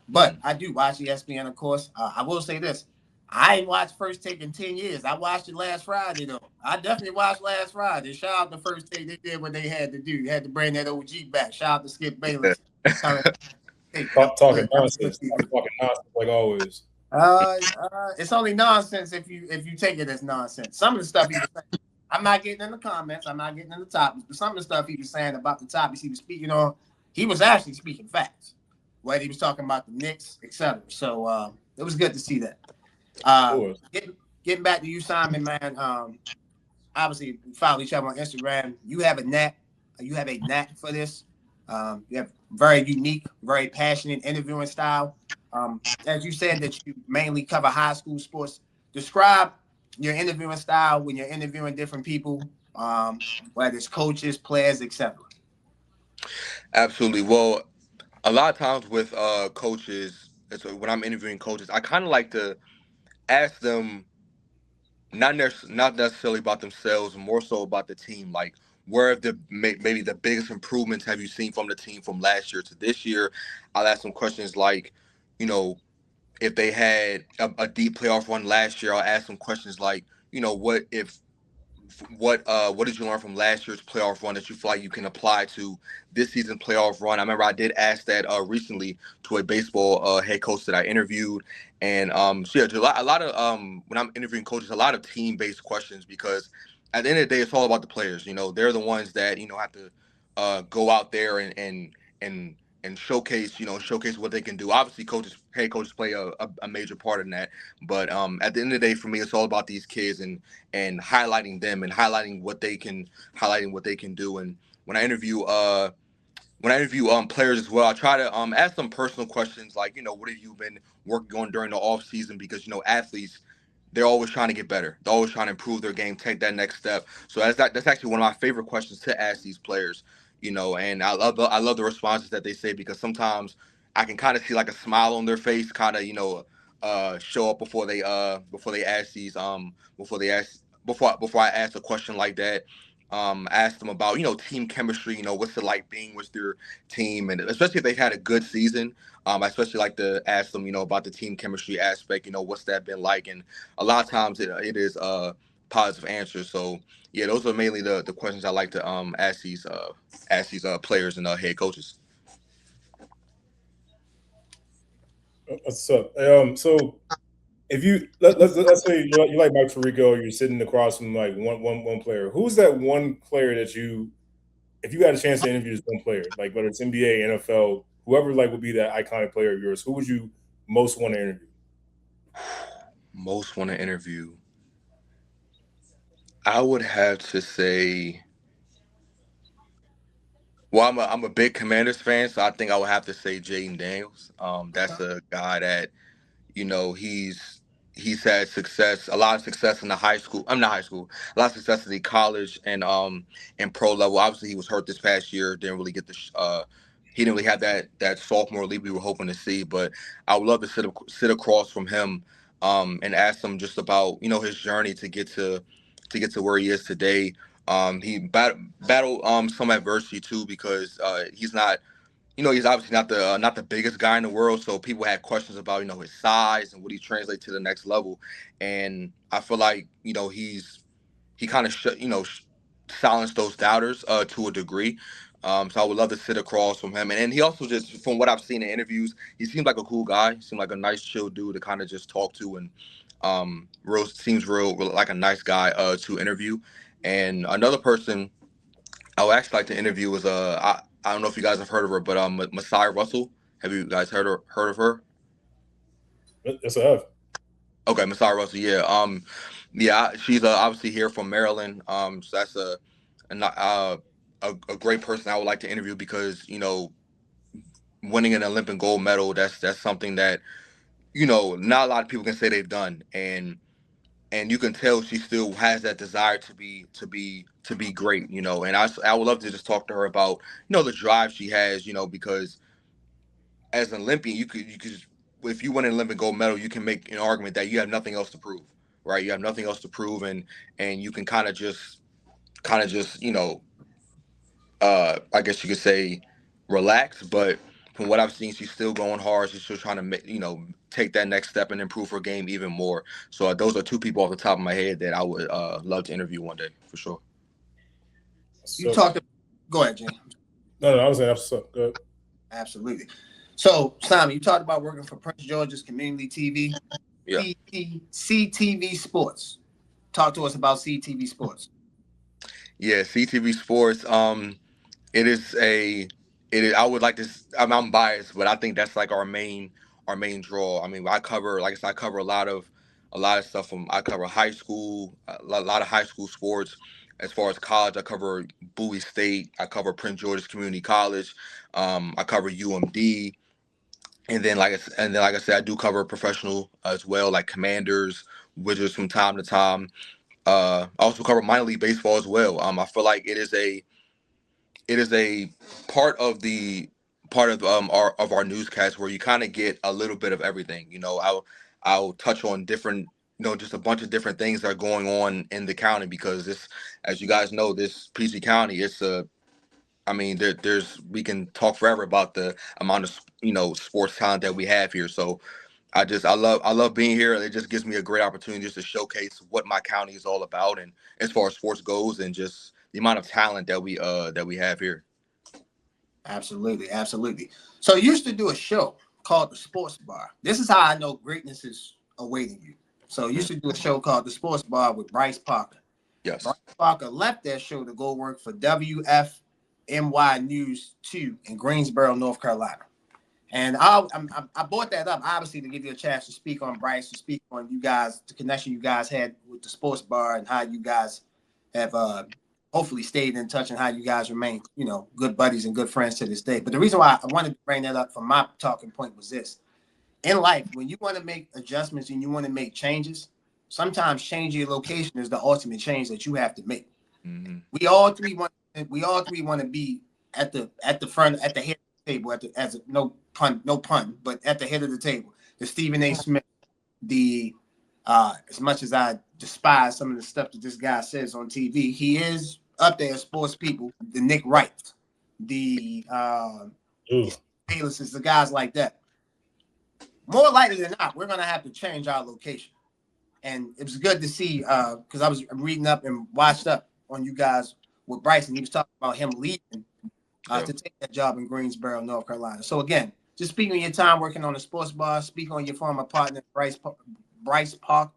But I do watch ESPN, of course. I will say this. I ain't watched First Take in 10 years. I watched it last Friday, though. I definitely watched last Friday. Shout out to First Take. They did what they had to do. They had to bring that OG back. Shout out to Skip Bayless. Talking nonsense. Talking nonsense like always. It's only nonsense if you take it as nonsense. Some of the stuff he was saying, I'm not getting in the comments, I'm not getting in the topics, but some of the stuff he was saying about the topics he was speaking on, he was actually speaking facts. Whether he was talking about the Knicks, etc. So it was good to see that. Getting back to you, Simon, man. Obviously, we follow each other on Instagram. You have a knack. You have a knack for this. You have very unique, very passionate interviewing style. As you said that you mainly cover high school sports. Describe your interviewing style when you're interviewing different people, whether it's coaches, players, etc. Absolutely. Well, a lot of times with coaches, when I'm interviewing coaches, I kind of like to ask them not necessarily about themselves, more so about the team. Like, where have maybe the biggest improvements have you seen from the team from last year to this year? I'll ask them questions like, you know, if they had a deep playoff run last year, I'll ask them questions like, what did you learn from last year's playoff run that you feel like you can apply to this season playoff run? I remember I did ask that recently to a baseball head coach that I interviewed, and so yeah, a lot of when I'm interviewing coaches, a lot of team based questions, because at the end of the day, it's all about the players. They're the ones that have to go out there and showcase what they can do. Obviously, head coaches play a major part in that. But at the end of the day, for me, it's all about these kids and highlighting them and highlighting what they can do. And when I interview players as well, I try to ask them personal questions like, what have you been working on during the off season? Because athletes, they're always trying to get better. They're always trying to improve their game, take that next step. So that's actually one of my favorite questions to ask these players. And I love the responses that they say, because sometimes I can kind of see like a smile on their face, kind of show up before they ask these before I ask a question like that. Ask them about team chemistry. What's it like being with their team, and especially if they've had a good season. I especially like to ask them about the team chemistry aspect. What's that been like, and a lot of times it is positive answers. So yeah, those are mainly the questions I like to ask these players and head coaches. What's up? So if let's say you like Mike Tirico, you're sitting across from like one player. Who's that one player that if you had a chance to interview this one player, like whether it's NBA, NFL, whoever would be that iconic player of yours, who would you most want to interview? Most want to interview. I would have to say, well, I'm a big Commanders fan, so I think I would have to say Jaden Daniels. That's a guy that he's had a lot of success in the high school. I'm not high school, a lot of success in the college and pro level. Obviously, he was hurt this past year. Didn't really get he didn't really have that sophomore league we were hoping to see. But I would love to sit across from him and ask him just about his journey to get to where he is today. He battled some adversity too, because he's obviously not the biggest guy in the world, so people had questions about his size and would he translate to the next level. And I feel like he kind of silenced those doubters to a degree. So I would love to sit across from him, and he also, just from what I've seen in interviews, he seems like a cool guy. He seems like a nice, chill dude to kind of just talk to, and seems real like a nice guy to interview. And another person I would actually like to interview was I don't know if you guys have heard of her, but Messiah Russell. Have you guys heard of her? Yes, I have. Okay, Messiah Russell. Yeah. Yeah. She's obviously here from Maryland. So a great person I would like to interview because winning an Olympic gold medal, that's something that not a lot of people can say they've done, and you can tell she still has that desire to be great, and I would love to just talk to her about the drive she has, because as an Olympian you could if you win an Olympic gold medal, you can make an argument that you have nothing else to prove, right? You have nothing else to prove, and you can kind of just I guess you could say relax, but from what I've seen, she's still going hard. She's still trying to take that next step and improve her game even more. So those are two people off the top of my head that I would love to interview one day for sure. You So, talked. Go ahead, Jay. no, I was saying that's good. Absolutely. So, Simon, you talked about working for Prince George's Community TV, Yeah. CTV Sports. Talk to us about CTV Sports. Yeah, CTV Sports. It is I would like to. I'm biased, but I think that's like our main draw. I mean, I cover, like I said, I cover a lot of stuff from. I cover high school, a lot of high school sports. As far as college, I cover Bowie State. I cover Prince George's Community College. I cover UMD, and then like I said, I do cover professional as well, like Commanders, Wizards from time to time. I also cover minor league baseball as well. I feel like it is a part of our newscast where you kind of get a little bit of everything. I'll touch on different, just a bunch of different things that are going on in the county because this, as you guys know, this PG County, I mean, there's we can talk forever about the amount of sports talent that we have here. So I love being here. It just gives me a great opportunity just to showcase what my county is all about, and as far as sports goes, and just the amount of talent that we have here. Absolutely, absolutely. So you used to do a show called The Sports Bar. This is how I know greatness is awaiting you. So you used to do a show called The Sports Bar with Bryce Parker. Bryce Yes. Parker left that show to go work for WFMY News 2 in Greensboro, North Carolina. And I brought that up obviously to give you a chance to speak on Bryce, to speak on you guys, the connection you guys had with the sports bar, and how you guys have hopefully stayed in touch, and how you guys remain, good buddies and good friends to this day. But the reason why I wanted to bring that up from my talking point was this: in life, when you want to make adjustments and you want to make changes, sometimes changing your location is the ultimate change that you have to make. Hmm. We all three want to be at the front, at the head of the table, no pun, but at the head of the table. The Stephen A. Smith, the as much as I despise some of the stuff that this guy says on TV, he is up there as sports people. The Nick Wright, the Ooh. Baylesses, the guys like that. More likely than not, we're gonna have to change our location. And it was good to see because I was reading up and watched up on you guys with Bryce, and he was talking about him leaving Yeah. to take that job in Greensboro, North Carolina. So again, just speak on your time working on the sports bar, speak on your former partner Bryce Parker,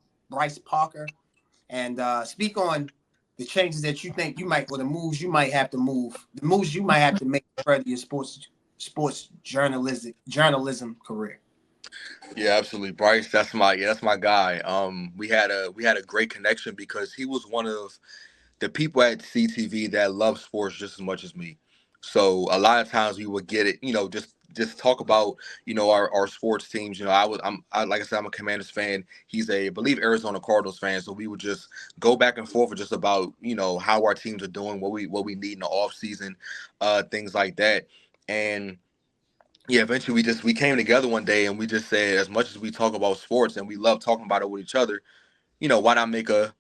and speak on the changes that you think you might, or the moves you might have to make to further your sports journalism career. Yeah, absolutely, Bryce. That's my guy. We had a great connection because he was one of the people at CTV that love sports just as much as me. So a lot of times we would get it, just talk about, our sports teams. Like I said, I'm a Commanders fan. He's I believe, Arizona Cardinals fan. So we would just go back and forth just about, how our teams are doing, what we need in the off season, things like that. And yeah, eventually we came together one day and we just said, as much as we talk about sports and we love talking about it with each other, why not make a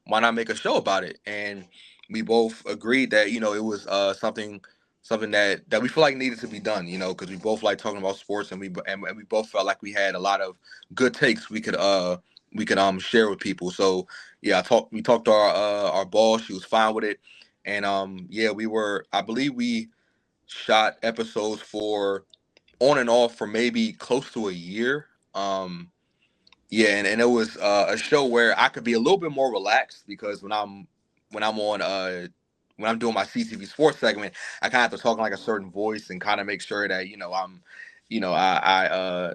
show about it? And we both agreed that it was something that we feel like needed to be done. Because we both like talking about sports, and we both felt like we had a lot of good takes we could share with people. So yeah, we talked to our boss. She was fine with it, and yeah, I believe we shot episodes for on and off for maybe close to a year. Yeah, and it was a show where I could be a little bit more relaxed because when I'm doing my CTV sports segment, I kind of have to talk in like a certain voice and kind of make sure that I'm, I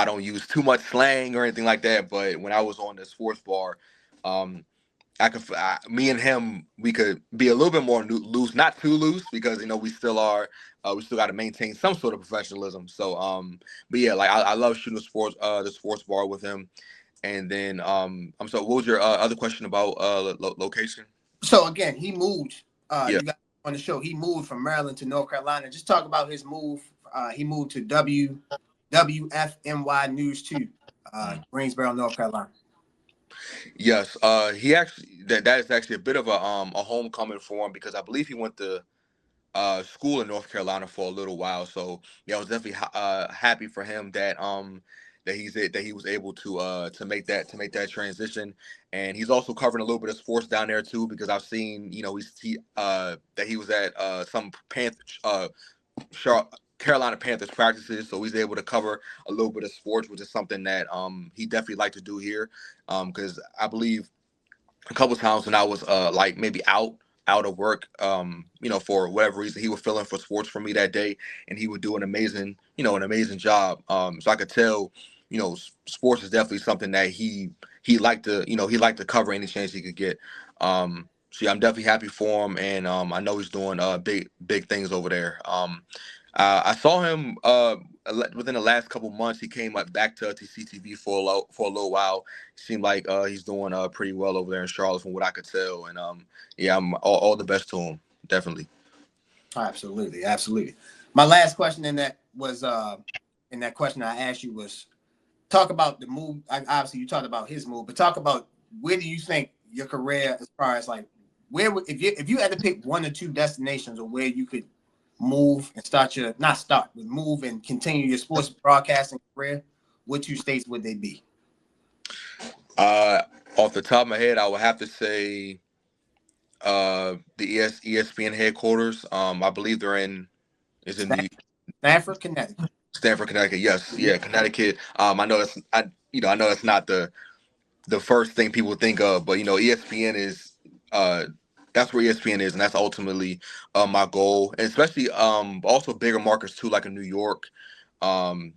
don't use too much slang or anything like that. But when I was on the sports bar, um, me and him, we could be a little bit more loose, not too loose, because we still are, we still got to maintain some sort of professionalism. So, but yeah, like I love shooting the sports bar with him. And then, I'm sorry, what was your other question about location? So again, he moved. Yeah. You got on the show. He moved from Maryland to North Carolina. Just talk about his move. He moved to WFMY News 2, Greensboro, North Carolina. Yes. He actually that is actually a bit of a homecoming for him, because I believe he went to school in North Carolina for a little while. So yeah, I was definitely happy for him that he was able to make that transition. And he's also covering a little bit of sports down there too, because I've seen that he was at some Carolina Panthers practices, so he's able to cover a little bit of sports, which is something that he definitely liked to do here, because I believe a couple times when I was like maybe out of work, for whatever reason, he was filling for sports for me that day, and he would do an amazing job. So I could tell, sports is definitely something that he liked to cover any chance he could get. So yeah, I'm definitely happy for him, and I know he's doing big things over there. I saw him within the last couple months. He came back to CTV for a little while. Seemed like he's doing pretty well over there in Charlotte, from what I could tell. And yeah, I'm all the best to him, definitely. Absolutely, absolutely. My last question in that question I asked you was, talk about the move. Obviously, you talked about his move, but talk about, where do you think your career, as far as like, if you had to pick one or two destinations, or where you could move and move and continue your sports broadcasting career, what two states would they be? Uh, Off the top of my head, I would have to say the ESPN headquarters. I believe they're in is in Stanford, Connecticut. Stanford, Connecticut. Yes, yeah, Connecticut. I know that's not the first thing people think of, but ESPN is that's where ESPN is, and that's ultimately my goal, and especially also bigger markets too, like in New York. Um,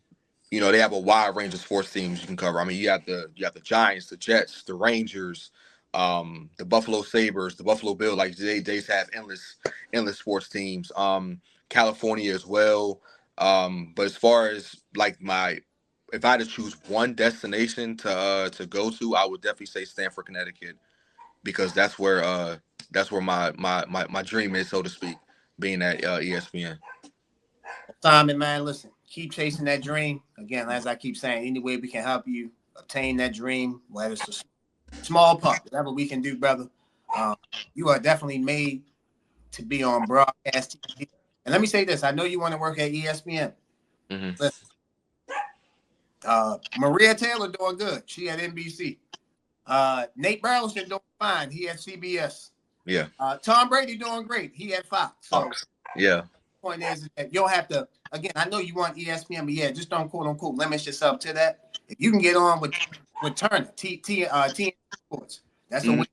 they have a wide range of sports teams you can cover. I mean, you have the Giants, the Jets, the Rangers, the Buffalo Sabres, the Buffalo Bills. Like they just have endless sports teams. California as well. But as far as like if I had to choose one destination to go to, I would definitely say Stamford, Connecticut, because that's where my dream is, so to speak, being at ESPN. Simon, man, listen, keep chasing that dream. Again, as I keep saying, any way we can help you obtain that dream, whether it's a small part, whatever we can do, brother. You are definitely made to be on broadcast TV. And let me say this: I know you want to work at ESPN. Mm-hmm. Listen, Maria Taylor doing good. She at NBC. Nate Burleson doing fine. He at CBS. Yeah. Tom Brady doing great. He at Fox. So Fox. Yeah. point is that you don't have to. Again, I know you want ESPN, but yeah, just don't quote unquote limit yourself to that. If you can get on with Turner, TNT Sports, that's a win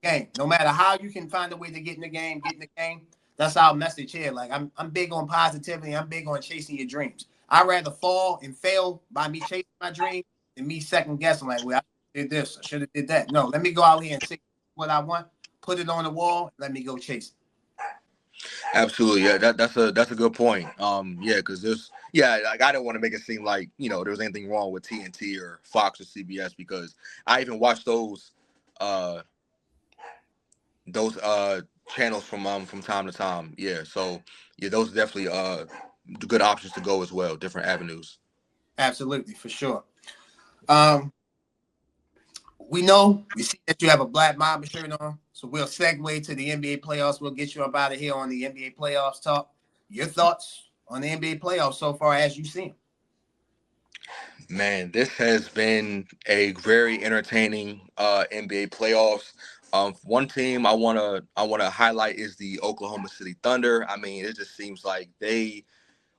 game. No matter how you can find a way to get in the game, get in the game. That's our message here. Like I'm big on positivity. I'm big on chasing your dreams. I'd rather fall and fail by me chasing my dream than me second guessing like, well, I did this, I should have did that. No, let me go out here and see what I want, put it on the wall, let me go chase it. Absolutely, yeah. That's a good point. Yeah, because like I don't want to make it seem like there was anything wrong with TNT or Fox or CBS, because I even watched those channels from time to time. Yeah, so yeah, those are definitely good options to go as well, different avenues. Absolutely, for sure. We see that you have a Black Mamba shirt on, so we'll segue to the NBA playoffs. We'll get you up out of here on the NBA playoffs talk. Your thoughts on the NBA playoffs so far as you see them? Man, this has been a very entertaining NBA playoffs. One team I wanna highlight is the Oklahoma City Thunder. I mean, it just seems like they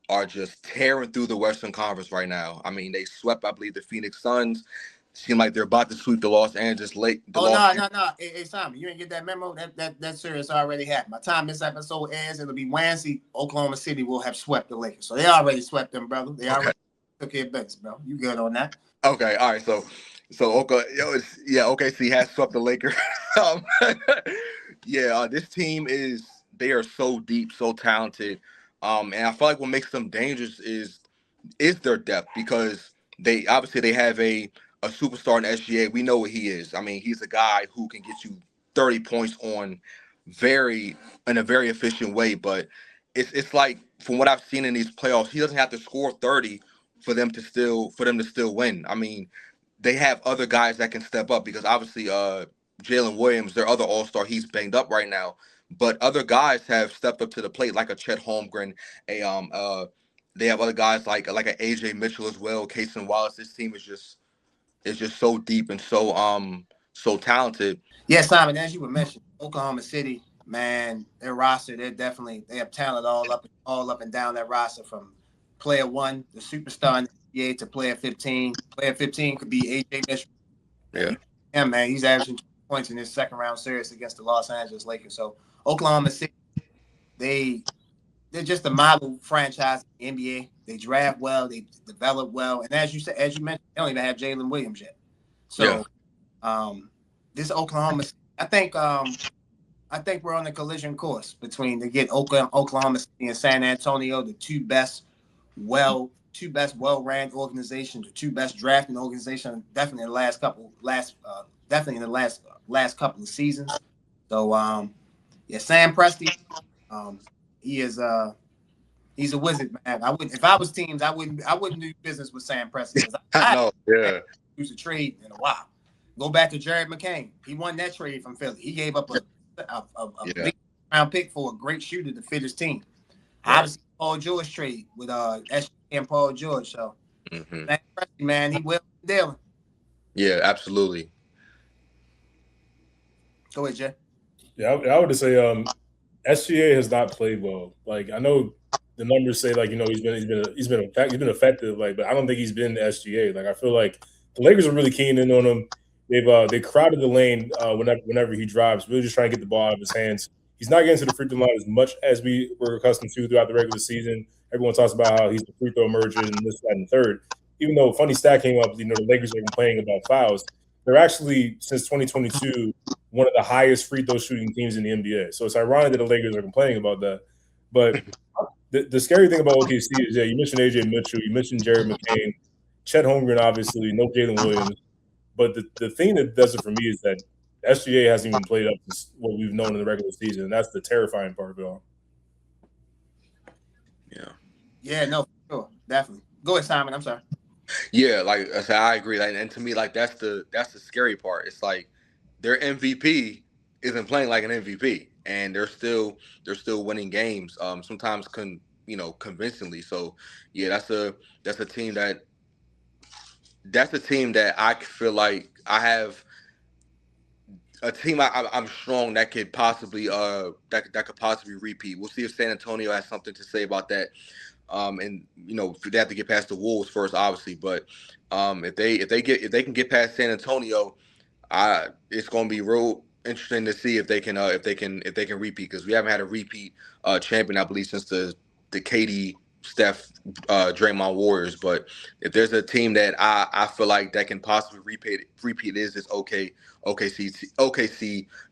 are just tearing through the Western Conference right now. I mean, they swept, I believe, the Phoenix Suns. Seem like they're about to sweep the Los Angeles Lake. No. Hey, Simon, you didn't get that memo? That series already happened. By the time this episode ends, it'll be Wednesday. Oklahoma City will have swept the Lakers. So they already swept them, brother. They already took care of business, bro. You good on that? Okay, all right. So, So OKC has swept the Lakers. um, this team they are so deep, so talented. And I feel like what makes them dangerous is their depth because they have a superstar in SGA. We know what he is. I mean, he's a guy who can get you 30 points in a very efficient way. But it's like from what I've seen in these playoffs, he doesn't have to score 30 for them to still win. I mean, they have other guys that can step up because obviously Jalen Williams, their other All-Star, he's banged up right now. But other guys have stepped up to the plate, like a Chet Holmgren, they have other guys like an AJ Mitchell as well, Casey Wallace. This team is just so deep and so talented. Yeah, Simon, as you were mentioning, Oklahoma City, man, their roster, they have talent all up and down that roster from player one, the superstar in the NBA, to player 15. Player 15 could be AJ Mitchell. Yeah. Man, he's averaging 20 points in his second round series against the Los Angeles Lakers. So Oklahoma City, they're just a model franchise in the NBA. They draft well, they develop well, and as you mentioned, they don't even have Jalen Williams yet. So, this Oklahoma, I think we're on a collision course between to get Oklahoma City and San Antonio, the two best well-ran organizations, the two best drafting organizations, definitely in the last couple of seasons. So, Sam Presti, he is he's a wizard, man. If I was teams, I wouldn't do business with Sam Presti because I I know. Yeah. use a trade in a while. Go back to Jared McCain. He won that trade from Philly. He gave up a big round pick for a great shooter to fit his team. Right. Obviously, Paul George trade with SGA and Paul George. So, Sam Presti, man, he will dealing. Yeah, absolutely. Go ahead, Jay. Yeah, I would just say SGA has not played well. Like I know the numbers say like he's been effective. Like, but I don't think he's been SGA. Like I feel like the Lakers are really keen in on him. They crowded the lane whenever he drives, really just trying to get the ball out of his hands. He's not getting to the free throw line as much as we were accustomed to throughout the regular season. Everyone talks about how he's the free throw merchant and this, that, and the third. Even though funny stat came up, the Lakers are complaining about fouls. They're actually since 2022 one of the highest free throw shooting teams in the NBA. So it's ironic that the Lakers are complaining about that. But the scary thing about OKC is, you mentioned AJ Mitchell, you mentioned Jared McCain, Chet Holmgren, obviously, no Jalen Williams. But the thing that does it for me is that SGA hasn't even played up to what we've known in the regular season. And that's the terrifying part of it all. Yeah. Yeah, no, for sure. Definitely. Go ahead, Simon. I'm sorry. Yeah, like I said, I agree. Like, and to me, like that's the scary part. It's like their MVP isn't playing like an MVP, and they're still winning games. Sometimes convincingly. So yeah, that's a team that I feel like I have a team I'm strong that could possibly repeat. We'll see if San Antonio has something to say about that. And they have to get past the Wolves first, obviously. But if they can get past San Antonio, it's going to be real interesting to see if they can repeat, because we haven't had a repeat champion, I believe, since the KD, Steph, Draymond Warriors. But if there's a team that I feel like that can possibly repeat is this OKC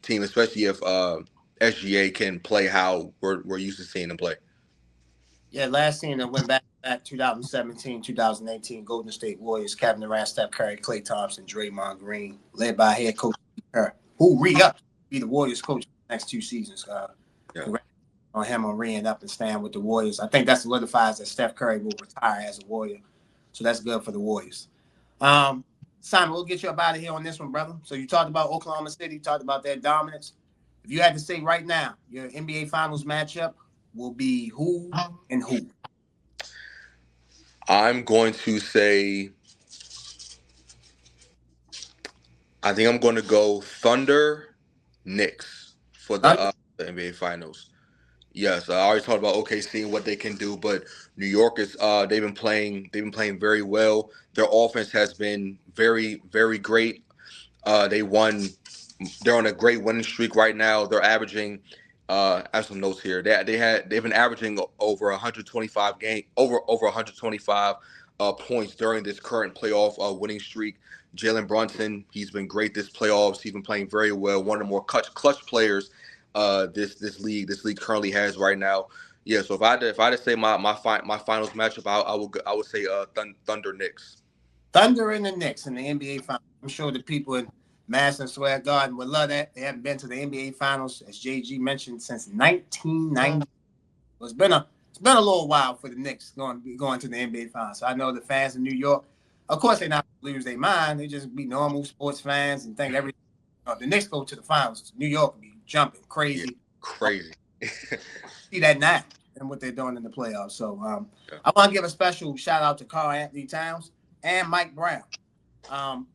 team, especially if SGA can play how we're used to seeing them play. Yeah, last team that went back 2017, 2018 Golden State Warriors, Kevin Durant, Steph Curry, Klay Thompson, Draymond Green, led by head coach Curry, who re-upped to be the Warriors coach for the next 2 seasons. Congrats on him on re-ing up and staying with the Warriors. I think that solidifies that Steph Curry will retire as a Warrior. So that's good for the Warriors. Simon, we'll get you up out of here on this one, brother. So you talked about Oklahoma City, you talked about their dominance. If you had to say right now, your NBA Finals matchup will be who and who? I'm going to say, I think I'm going to go Thunder Knicks for the NBA Finals. Yes, I already talked about OKC and what they can do, but New York is they've been playing very well. Their offense has been very, very great. They're on a great winning streak right now. They're averaging I have some notes here. They've been averaging over 125 points during this current playoff winning streak. Jalen Brunson, he's been great this playoffs. He's been playing very well. One of the more clutch players this league currently has right now. Yeah, so if I had to say my finals matchup, I would say Thunder Knicks. Thunder and the Knicks in the NBA Finals. I'm sure the people in Madison Square Garden would love that. They haven't been to the NBA Finals, as JG mentioned, since 1990. It's been a little while for the Knicks going to the NBA Finals. So I know the fans in New York, of course, they're not going to lose their mind. They just be normal sports fans and think everything. The Knicks go to the finals. New York will be jumping crazy. Yeah, crazy. See that now and what they're doing in the playoffs. So I want to give a special shout out to Karl Anthony Towns and Mike Brown.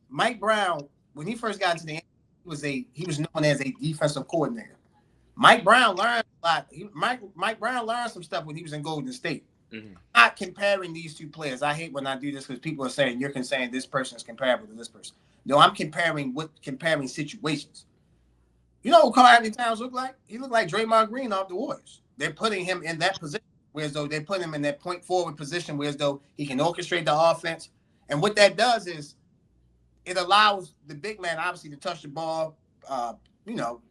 Mike Brown, when he first got into the NBA, he was known as a defensive coordinator. Mike Brown learned a lot. Mike Brown learned some stuff when he was in Golden State. Mm-hmm. Not comparing these two players. I hate when I do this because people are saying you're saying this person is comparable to this person. No, I'm comparing situations. You know what Karl Anthony Towns looked like? He looked like Draymond Green off the Warriors. They're putting him in that position, whereas though they put him in that point forward position, whereas though he can orchestrate the offense. And what that does is it allows the big man obviously to touch the ball,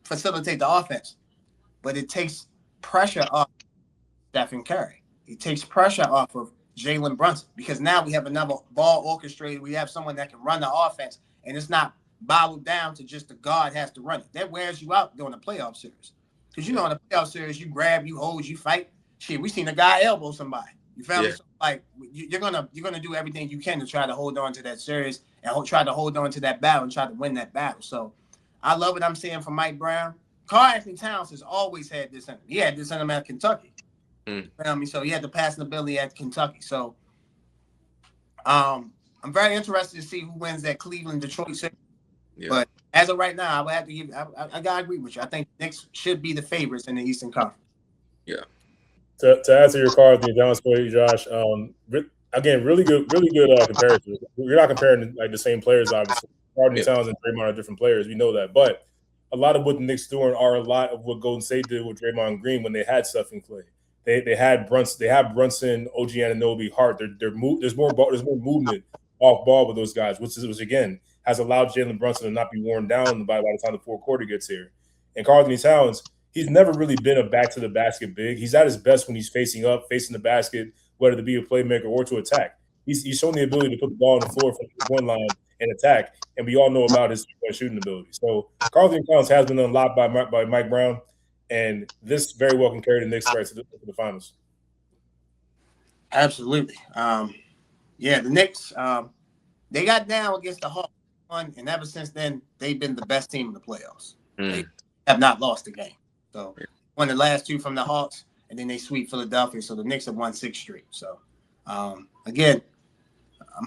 facilitate the offense. But it takes pressure off Stephen Curry. It takes pressure off of Jalen Brunson because now we have another ball orchestrated. We have someone that can run the offense, and it's not bottled down to just the guard has to run it. That wears you out during the playoff series. Because in the playoff series, you grab, you hold, you fight. Shit, we seen a guy elbow somebody. You feel me? So, like you're gonna do everything you can to try to hold on to that series and try to hold on to that battle and try to win that battle. So I love what I'm seeing from Mike Brown. Karl Anthony Towns has always had this in him. He had this in him at Kentucky. You feel me? So he had the passing ability at Kentucky. So I'm very interested to see who wins that Cleveland-Detroit series. Yeah. But as of right now, I would have to give. I gotta agree with you. I think the Knicks should be the favorites in the Eastern Conference. Yeah. To answer your Karl Anthony Towns for you, Josh. Again, really good comparison. You're not comparing like the same players, obviously. Karl Anthony Towns and Draymond are different players. We know that, but a lot of what the Knicks doing are a lot of what Golden State did with Draymond Green when they had Steph and Clay. They had Brunson. They have Brunson, OG Anunoby, Hart. There's more movement off ball with those guys, which again has allowed Jalen Brunson to not be worn down by the time the fourth quarter gets here. And Karl Anthony Towns, he's never really been a back to the basket big. He's at his best when he's facing the basket, whether to be a playmaker or to attack. He's shown the ability to put the ball on the floor from the one line and attack, and we all know about his shooting ability. So Karl Anthony Towns has been unlocked by Mike Brown, and this very well can carry the Knicks right to the finals. Absolutely. The Knicks, they got down against the Hawks, and ever since then, they've been the best team in the playoffs. They have not lost a game. So won the last two from the Hawks, and then they sweep Philadelphia. So the Knicks have won 6 straight. So, again,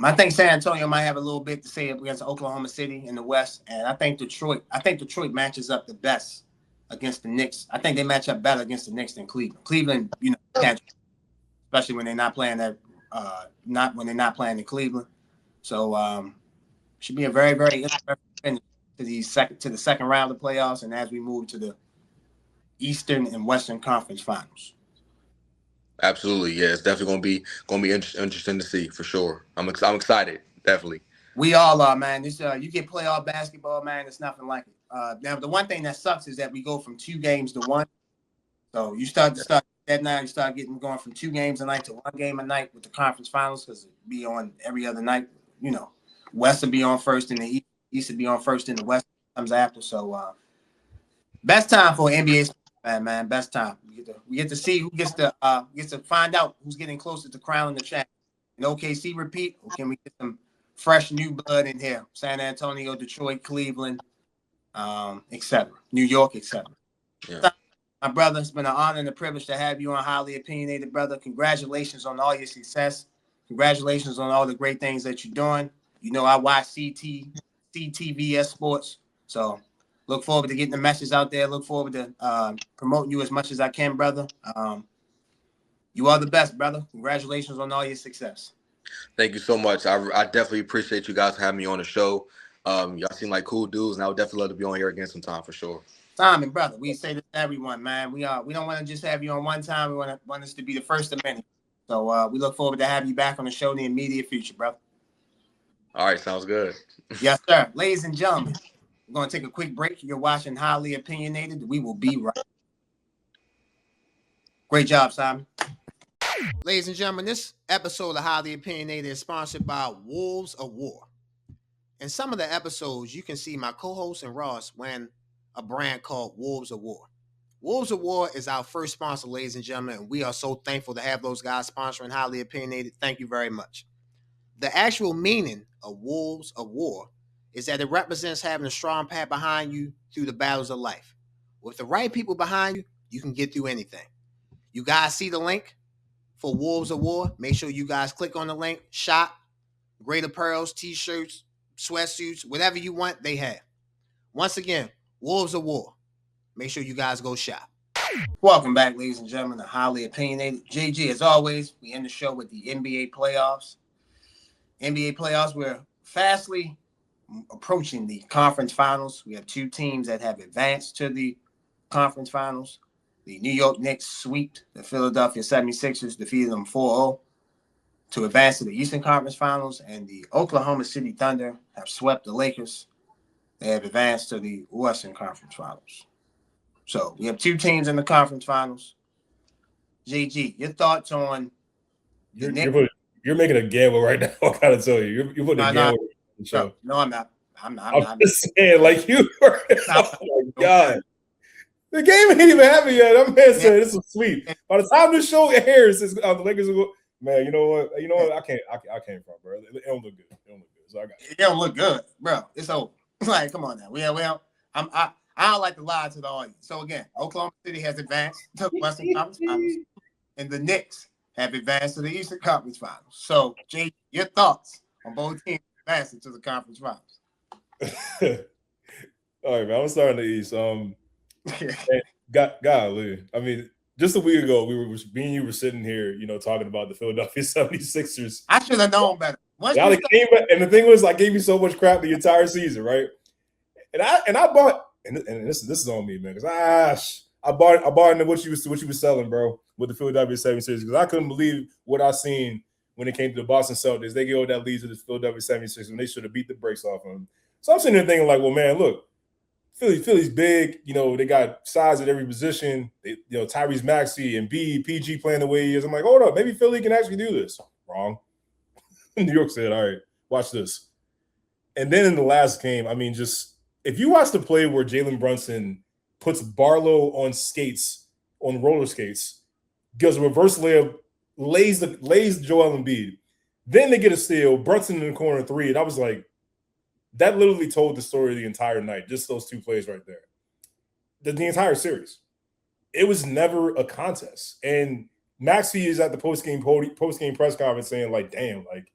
I think San Antonio might have a little bit to say against Oklahoma City in the West, and I think Detroit matches up the best against the Knicks. I think they match up better against the Knicks than Cleveland. Cleveland, especially when they're not playing in Cleveland. So should be a very, very interesting finish to the second round of the playoffs, and as we move to the Eastern and Western Conference Finals. Absolutely, yeah, it's definitely gonna be interesting to see for sure. I'm excited, definitely. We all are, man. This you get playoff basketball, man. It's nothing like it. Now the one thing that sucks is that we go from 2 games to 1. So you start that now. You start going from 2 games a night to 1 game a night with the conference finals because it'd be on every other night. West will be on first in the East. East will be on first in the West. Comes after. So best time for NBA. Man, best time. We get to see who gets to find out who's getting closer to crowning the champ. And OKC repeat, or can we get some fresh new blood in here? San Antonio, Detroit, Cleveland, etc. New York, etc. Yeah. My brother, it's been an honor and a privilege to have you on Highly Opinionated, brother. Congratulations on all your success. Congratulations on all the great things that you're doing. I watch CTVS Sports, so look forward to getting the message out there. Look forward to promoting you as much as I can, brother. You are the best, brother. Congratulations on all your success. Thank you so much. I definitely appreciate you guys having me on the show. Y'all seem like cool dudes, and I would definitely love to be on here again sometime for sure. Simon, brother, we say this to everyone, man. We don't want to just have you on one time. We want us to be the first of many. So we look forward to having you back on the show in the immediate future, brother. All right, sounds good. Yes, sir. Ladies and gentlemen, we're going to take a quick break. You're watching Highly Opinionated. We will be right. Great job, Simon. Ladies and gentlemen, this episode of Highly Opinionated is sponsored by Wolves of War. In some of the episodes, you can see my co-host and Ross wearing a brand called Wolves of War. Wolves of War is our first sponsor, ladies and gentlemen, and we are so thankful to have those guys sponsoring Highly Opinionated. Thank you very much. The actual meaning of Wolves of War is that it represents having a strong path behind you through the battles of life. With the right people behind you, you can get through anything. You guys see the link for Wolves of War? Make sure you guys click on the link, shop, great apparels, t-shirts, sweatsuits, whatever you want, they have. Once again, Wolves of War. Make sure you guys go shop. Welcome back, ladies and gentlemen, to Highly Opinionated. JG, as always, we end the show with the NBA playoffs. NBA playoffs, we're fastly approaching the conference finals. We have two teams that have advanced to the conference finals. The New York Knicks swept the Philadelphia 76ers, defeated them 4-0 to advance to the Eastern Conference Finals, and the Oklahoma City Thunder have swept the Lakers. They have advanced to the Western Conference Finals. So we have two teams in the conference finals. JG, your thoughts on the Knicks? You're making a gamble right now. I gotta tell you, you're putting a gamble on the show. No, I'm not. I'm not. Just saying, like you were. Oh my God. The game ain't even happened yet. I'm man saying this is sweet. By the time this show airs, the Lakers will go. Man, you know what? I can't front, bro. It don't look good. So I got it. It don't look good, bro. It's over. Like, come on now. I don't like to lie to the audience. So again, Oklahoma City has advanced to the Western Conference Finals, and the Knicks have advanced to the Eastern Conference Finals. So, Jay, your thoughts on both teams advancing to the conference finals? All right, man. I'm starting the East. Golly. I mean, just a week ago, me and you were sitting here, talking about the Philadelphia 76ers. I should have known better. And the thing was, I gave you so much crap the entire season, right? And I bought, and this is on me, man, because I bought into what you was selling, bro, with the Philadelphia 76ers, because I couldn't believe what I seen when it came to the Boston Celtics. They gave that lead to the Philadelphia 76ers when they should have beat the brakes off them. So I'm sitting there thinking, like, well, man, look, Philly's big. They got size at every position. Tyrese Maxey and PG playing the way he is. I'm like, hold up, maybe Philly can actually do this. Wrong. New York said, all right, watch this. And then in the last game, I mean, just if you watch the play where Jalen Brunson puts Barlow on roller skates, does a reverse layup, lays Joel Embiid. Then they get a steal, Brunson in the corner 3, and I was like, that literally told the story of the entire night, just those two plays right there. The entire series. It was never a contest. And Maxey is at the post-game press conference saying, like, damn, like,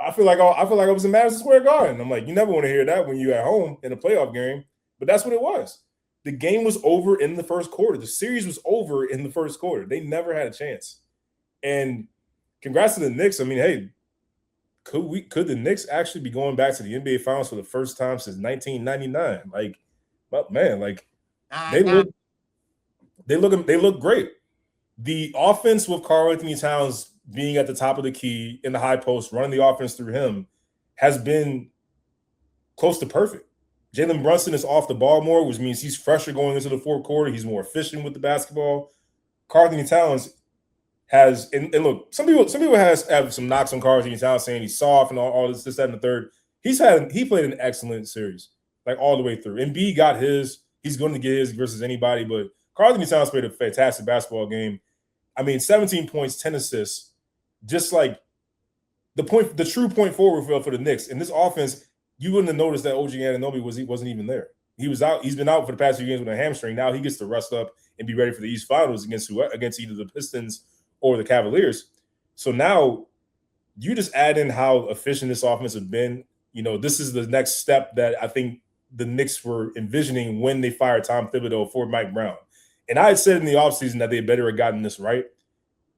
I feel like I was in Madison Square Garden. I'm like, you never want to hear that when you're at home in a playoff game. But that's what it was. The game was over in the first quarter. The series was over in the first quarter. They never had a chance. And congrats to the Knicks. I mean, hey, could the Knicks actually be going back to the NBA Finals for the first time since 1999? Like, but man, like they look great. The offense with Karl-Anthony Towns being at the top of the key in the high post, running the offense through him, has been close to perfect. Jalen Brunson is off the ball more, which means he's fresher going into the fourth quarter. He's more efficient with the basketball. Karl-Anthony Towns has, and look, some people have some knocks on Karl-Anthony Towns saying he's soft and all this, that, and the third. He played an excellent series, like all the way through. Embiid got his. He's going to get his versus anybody, but Karl-Anthony Towns played a fantastic basketball game. I mean, 17 points, 10 assists. Just like the true point forward for the Knicks. In this offense, you wouldn't have noticed that OG Anunoby wasn't even there. He was out. He's been out for the past few games with a hamstring. Now he gets to rest up and be ready for the East Finals against either the Pistons or the Cavaliers. So now you just add in how efficient this offense has been. This is the next step that I think the Knicks were envisioning when they fired Tom Thibodeau for Mike Brown. And I had said in the offseason that they better have gotten this right.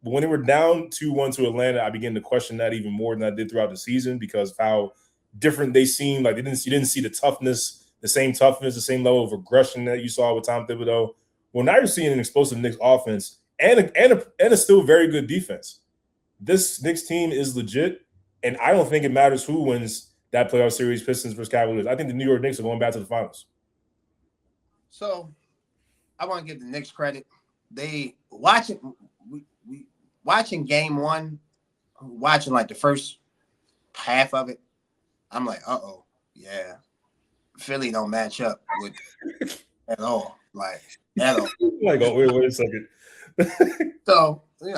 But when they were down 2-1 to Atlanta, I began to question that even more than I did throughout the season because of how different they seemed. Like you didn't see the same toughness, the same level of aggression that you saw with Tom Thibodeau. Well, now you're seeing an explosive Knicks offense and a still very good defense. this Knicks team is legit, and I don't think it matters who wins that playoff series, Pistons versus Cavaliers. I think the New York Knicks are going back to the finals. So I want to give the Knicks credit. They watching game one, watching like the first half of it. I'm like, yeah, Philly don't match up with at all, like at all. Like, oh, wait a second. So you're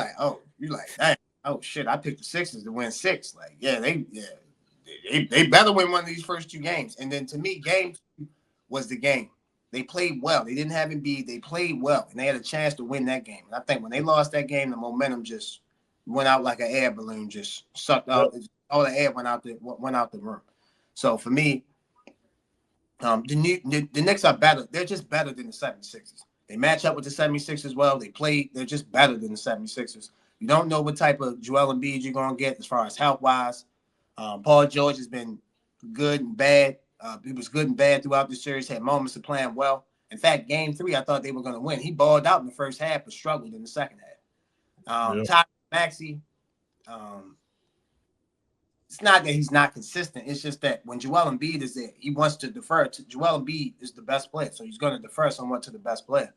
like, dang, oh shit, I picked the Sixers to win 6. Like, they better win one of these first 2 games. And then to me, game 2 was the game. They played well. They didn't have Embiid. They played well, and they had a chance to win that game. And I think when they lost that game, the momentum just went out like an air balloon, just sucked out. All the air went out the room. So for me, the Knicks are better. They're just better than the 76ers. They match up with the 76ers well. They're just better than the 76ers. You don't know what type of Joel Embiid you're going to get as far as health-wise. Paul George has been good and bad. He was good and bad throughout the series, had moments of playing well. In fact, game 3, I thought they were going to win. He balled out in the first half, but struggled in the second half. Tyrese Maxey, it's not that he's not consistent. It's just that when Joel Embiid is there, he wants to defer to Joel Embiid is the best player. So he's going to defer somewhat to the best player.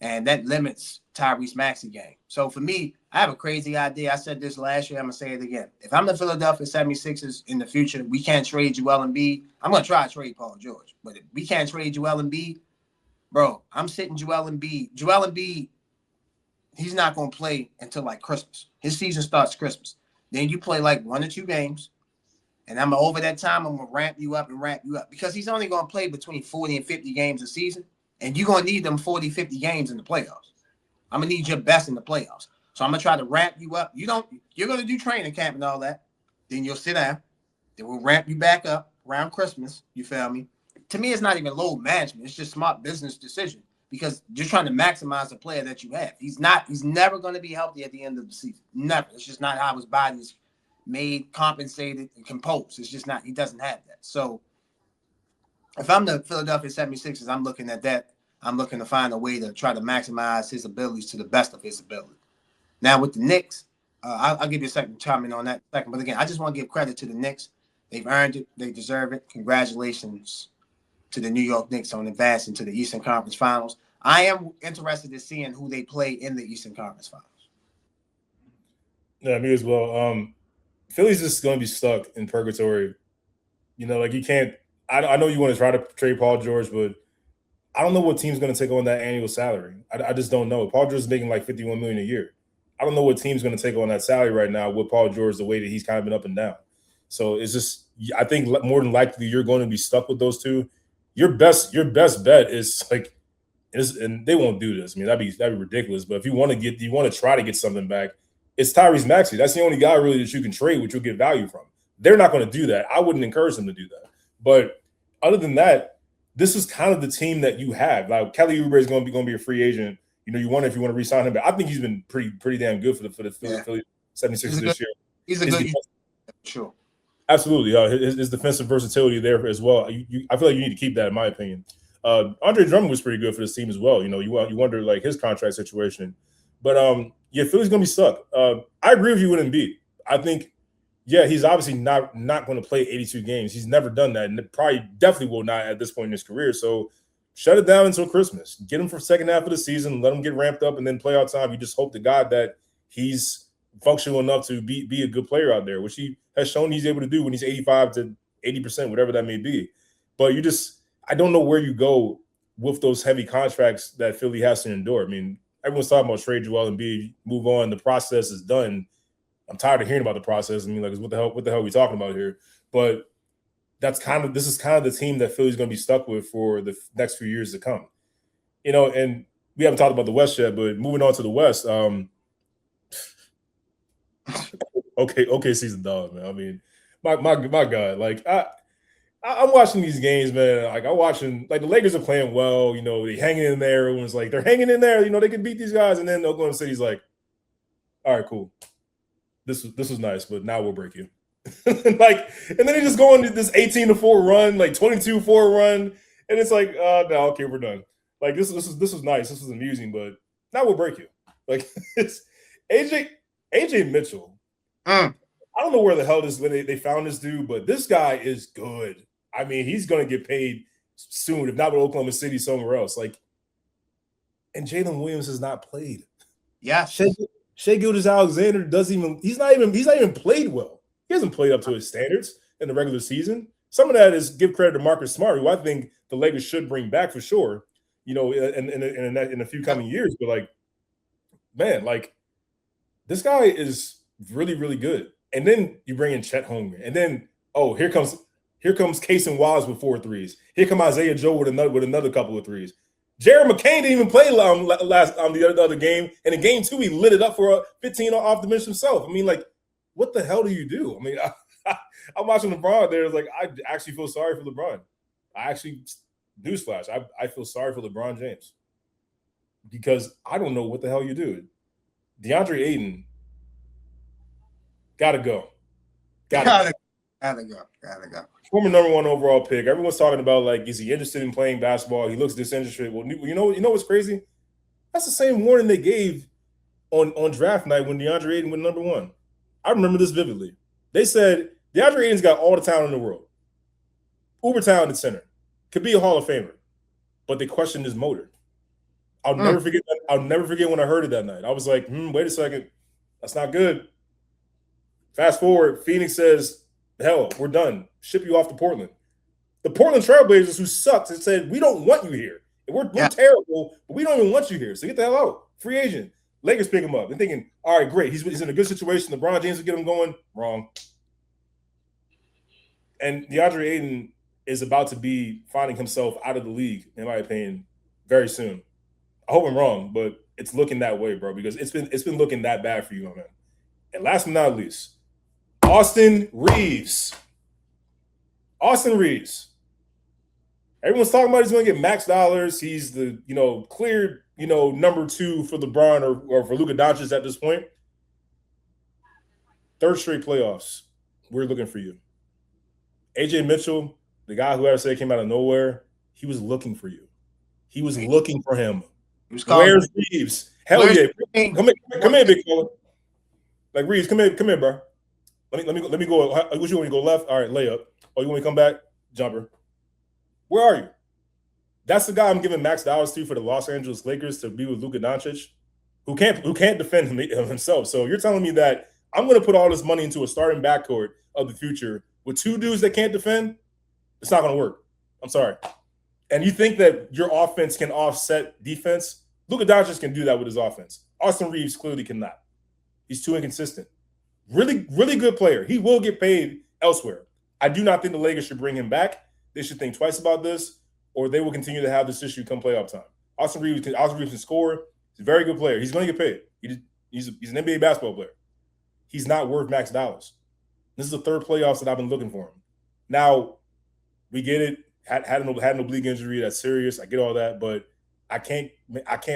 And that limits Tyrese Maxey game. So for me, I have a crazy idea. I said this last year. I'm going to say it again. If I'm the Philadelphia 76ers in the future, we can't trade Joel Embiid. I'm going to try to trade Paul George. But if we can't trade Joel Embiid, bro, I'm sitting Joel Embiid. Joel Embiid, he's not going to play until like Christmas. His season starts Christmas. Then you play like 1 or 2 games. And over that time, I'm going to ramp you up because he's only going to play between 40 and 50 games a season. And you're going to need them 40, 50 games in the playoffs. I'm going to need your best in the playoffs. So I'm going to try to ramp you up. You're going to do training camp and all that. Then you'll sit down. Then we'll ramp you back up around Christmas. You feel me? To me, it's not even load management. It's just smart business decision because you're trying to maximize the player that you have. He's never going to be healthy at the end of the season. Never. It's just not how his body is made, compensated, and composed. It's just not. He doesn't have that. So if I'm the Philadelphia 76ers, I'm looking at that. I'm looking to find a way to try to maximize his abilities to the best of his ability. Now with the Knicks, I'll give you a second to chime in on that second. But again, I just want to give credit to the Knicks. They've earned it. They deserve it. Congratulations to the New York Knicks on advancing to the Eastern Conference Finals. I am interested in seeing who they play in the Eastern Conference Finals. Yeah, me as well. Philly's just going to be stuck in purgatory. You know, like you can't. I know you want to try to trade Paul George, but I don't know what team's going to take on that annual salary. I just don't know. Paul George is making like $51 million a year. I don't know what team's going to take on that salary right now with Paul George the way that he's kind of been up and down. So it's just, I think more than likely you're going to be stuck with those two. Your best bet is and they won't do this. I mean, that'd be ridiculous. But if you want to try to get something back, it's Tyrese Maxey. That's the only guy really that you can trade, which you'll get value from. They're not going to do that. I wouldn't encourage them to do that. But other than that, this is kind of the team that you have. Like Kelly Oubre is going to be a free agent. You know, you wonder if you want to re-sign him, but I think he's been pretty damn good for the Philly 76ers this year. He's a good sure. Absolutely. His defensive versatility there as well. I feel like you need to keep that, in my opinion. Andre Drummond was pretty good for this team as well. You know, you wonder like his contract situation. But yeah, Philly's going to be stuck. I agree with you with Embiid. I think, yeah, he's obviously not going to play 82 games. He's never done that, and definitely will not at this point in his career. So shut it down until Christmas. Get him for the second half of the season. Let him get ramped up, and then playoff time. You just hope to God that he's functional enough to be a good player out there, which he has shown he's able to do when he's 85 to 80%, whatever that may be. But I don't know where you go with those heavy contracts that Philly has to endure. I mean, everyone's talking about trade Joel Embiid, move on. The process is done. I'm tired of hearing about the process. I mean, like, what the hell are we talking about here? But this is kind of the team that Philly's going to be stuck with for the next few years to come. You know, and we haven't talked about the West yet, but moving on to the West, okay, season dog, man. I mean, my God, like I'm watching these games, man. Like I'm watching, like the Lakers are playing well. You know, they hanging in there. Everyone's like, they're hanging in there. You know, they can beat these guys, and then Oklahoma City's like, all right, cool. This was nice, but now we'll break you. Like, and then they just go into this 18-4 run, like 22-4 run, and it's like, no, okay, we're done. Like this was nice, this was amusing, but now we'll break you. Like it's AJ Mitchell Mm. I don't know where the hell they found this dude, but this guy is good. I mean, he's going to get paid soon, if not with Oklahoma City, somewhere else. Like, and Jalen Williams has not played. Yes. Shai Gilgeous-Alexander he's not even played well. He hasn't played up to his standards in the regular season. Some of that is give credit to Marcus Smart, who I think the Lakers should bring back for sure, you know, in a few coming years. But like, man, like this guy is really, really good. And then you bring in Chet Holmgren, and then here comes Case and Wallace with 4 threes. Here come Isaiah Joe with another couple of threes. Jared McCain didn't even play last on the other game, and in game 2 he lit it up for a 15 off the bench himself. I mean, like, what the hell do you do? I mean, I'm watching LeBron there. It's like I actually feel sorry for LeBron. Newsflash, I feel sorry for LeBron James because I don't know what the hell you do. DeAndre Ayton, gotta go. Gotta go. Former number 1 overall pick. Everyone's talking about, like, is he interested in playing basketball? He looks disinterested. Well, you know what's crazy? That's the same warning they gave on draft night when DeAndre Ayton went number 1. I remember this vividly. They said DeAndre Ayton's got all the talent in the world. Uber talented center. Could be a Hall of Famer. But they questioned his motor. I'll never forget that. I'll never forget when I heard it that night. I was like, wait a second. That's not good. Fast forward, Phoenix says, hell, we're done. Ship you off to Portland. The Portland Trailblazers, who sucked, and said, we don't want you here. We're terrible, but we don't even want you here. So get the hell out. Free agent. Lakers pick him up. They're thinking, all right, great. He's in a good situation. LeBron James will get him going. Wrong. And DeAndre Ayton is about to be finding himself out of the league, in my opinion, very soon. I hope I'm wrong, but it's looking that way, bro, because it's been looking that bad for you, my man. And last but not least, Austin Reeves. Austin Reeves. Everyone's talking about he's going to get max dollars. He's the, cleared, number 2 for LeBron or for Luka Doncic at this point. 3rd straight playoffs. We're looking for you. AJ Mitchell, the guy who I said came out of nowhere, he was looking for you. He was looking for him. Where's Reeves? Hell yeah. Come here, big fella. Like, Reeves, come here, bro. Let me go. What you want to go left? All right, layup. Oh, you want me to come back? Jumper. Where are you? That's the guy I'm giving max dollars to for the Los Angeles Lakers to be with Luka Doncic, who can't defend himself. So you're telling me that I'm going to put all this money into a starting backcourt of the future with 2 dudes that can't defend? It's not going to work. I'm sorry. And you think that your offense can offset defense? Luka Doncic can do that with his offense. Austin Reeves clearly cannot. He's too inconsistent. Really, really good player. He will get paid elsewhere. I do not think the Lakers should bring him back. They should think twice about this, or they will continue to have this issue come playoff time. Austin Reeves can score. He's a very good player. He's going to get paid. He's an NBA basketball player. He's not worth max dollars. This is the 3rd playoffs that I've been looking for him. Now, we get it. Had an oblique injury. That's serious. I get all that, but I can't